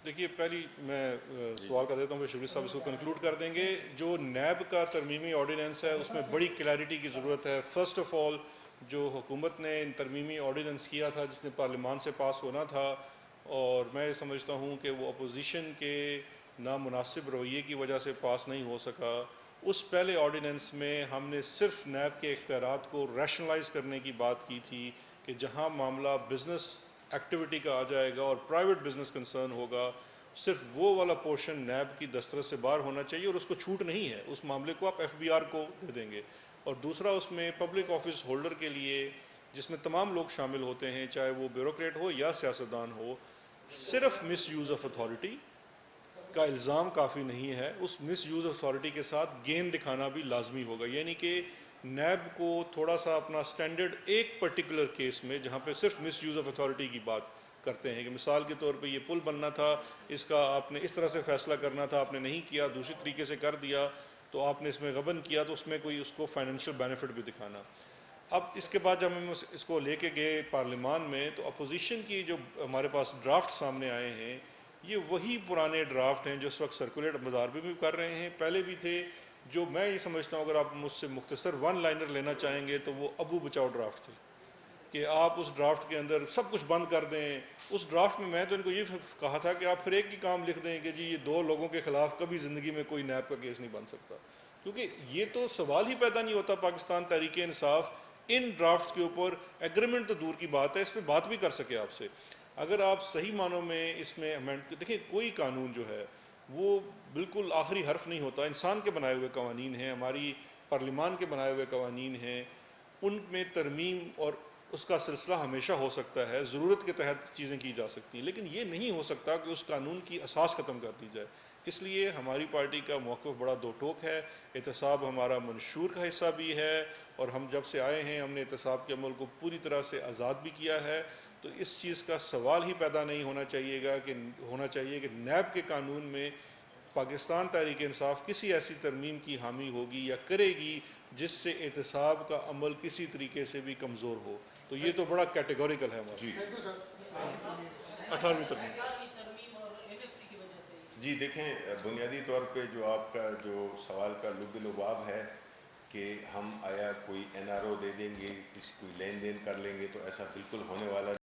دیکھیے پہلی میں سوال کر دیتا ہوں, پھر شبیر صاحب اس کو کنکلوڈ کر دیں گے. جو نیب کا ترمیمی آرڈیننس ہے اس میں بڑی کلیئرٹی کی ضرورت ہے. فرسٹ آف آل جو حکومت نے ترمیمی آرڈیننس کیا تھا جس نے پارلیمان سے پاس ہونا تھا, اور میں سمجھتا ہوں کہ وہ اپوزیشن کے نامناسب رویے کی وجہ سے پاس نہیں ہو سکا. اس پہلے آرڈیننس میں ہم نے صرف نیب کے اختیارات کو ریشنلائز کرنے کی بات کی تھی کہ جہاں معاملہ بزنس ایکٹیویٹی کا آ جائے گا اور پرائیویٹ بزنس کنسرن ہوگا, صرف وہ والا پورشن نیب کی دسترس سے باہر ہونا چاہیے اور اس کو چھوٹ نہیں ہے. اس معاملے کو آپ ایف بی آر کو دے دیں گے. اور دوسرا اس میں پبلک آفس ہولڈر کے لیے, جس میں تمام لوگ شامل ہوتے ہیں, چاہے وہ بیوروکریٹ ہو یا سیاستدان ہو, صرف مس یوز آف اتھارٹی کا الزام کافی نہیں ہے. اس مس یوز آف اتھارٹی کے ساتھ گین دکھانا بھی لازمی ہوگا. یعنی کہ نیب کو تھوڑا سا اپنا سٹینڈرڈ ایک پرٹیکولر کیس میں جہاں پہ صرف مس یوز آف اتھارٹی کی بات کرتے ہیں کہ مثال کے طور پہ یہ پل بننا تھا, اس کا آپ نے اس طرح سے فیصلہ کرنا تھا, آپ نے نہیں کیا, دوسری طریقے سے کر دیا تو آپ نے اس میں غبن کیا, تو اس میں کوئی اس کو فائنینشیل بینیفٹ بھی دکھانا. اب اس کے بعد جب ہم اس کو لے کے گئے پارلیمان میں تو اپوزیشن کی جو ہمارے پاس ڈرافٹ سامنے آئے ہیں یہ وہی پرانے ڈرافٹ ہیں جو اس وقت سرکولیٹ بازار بھی کر رہے ہیں, پہلے بھی تھے. جو میں یہ سمجھتا ہوں اگر آپ مجھ سے مختصر ون لائنر لینا چاہیں گے تو وہ ابو بچاؤ ڈرافٹ تھے کہ آپ اس ڈرافٹ کے اندر سب کچھ بند کر دیں. اس ڈرافٹ میں تو ان کو یہ کہا تھا کہ آپ پھر ایک ہی کام لکھ دیں کہ جی یہ 2 لوگوں کے خلاف کبھی زندگی میں کوئی نیب کا کیس نہیں بن سکتا, کیونکہ یہ تو سوال ہی پیدا نہیں ہوتا پاکستان تحریک انصاف ان ڈرافٹس کے اوپر ایگریمنٹ تو دور کی بات ہے, اس پہ بات بھی کر سکے آپ سے. اگر آپ صحیح معنوں میں اس میں دیکھیں کوئی قانون جو ہے وہ بالکل آخری حرف نہیں ہوتا, انسان کے بنائے ہوئے قوانین ہیں, ہماری پارلیمان کے بنائے ہوئے قوانین ہیں, ان میں ترمیم اور اس کا سلسلہ ہمیشہ ہو سکتا ہے, ضرورت کے تحت چیزیں کی جا سکتی ہیں, لیکن یہ نہیں ہو سکتا کہ اس قانون کی اساس ختم کر دی جائے. اس لیے ہماری پارٹی کا موقف بڑا دو ٹوک ہے. احتساب ہمارا منشور کا حصہ بھی ہے, اور ہم جب سے آئے ہیں ہم نے احتساب کے عمل کو پوری طرح سے آزاد بھی کیا ہے. تو اس چیز کا سوال ہی پیدا نہیں ہونا چاہیے کہ نیب کے قانون میں پاکستان تحریک انصاف کسی ایسی ترمیم کی حامی ہوگی یا کرے گی جس سے احتساب کا عمل کسی طریقے سے بھی کمزور ہو. تو یہ تو بڑا کیٹیگوریکل ہے ہمارا. Thank you sir. 18ویں ترمیم. جی دیکھیں، بنیادی طور پہ جو آپ کا جو سوال کا لب لباب ہے کہ ہم آیا کوئی NRO دے دیں گے، کوئی لین دین کر لیں گے، تو ایسا بالکل ہونے والا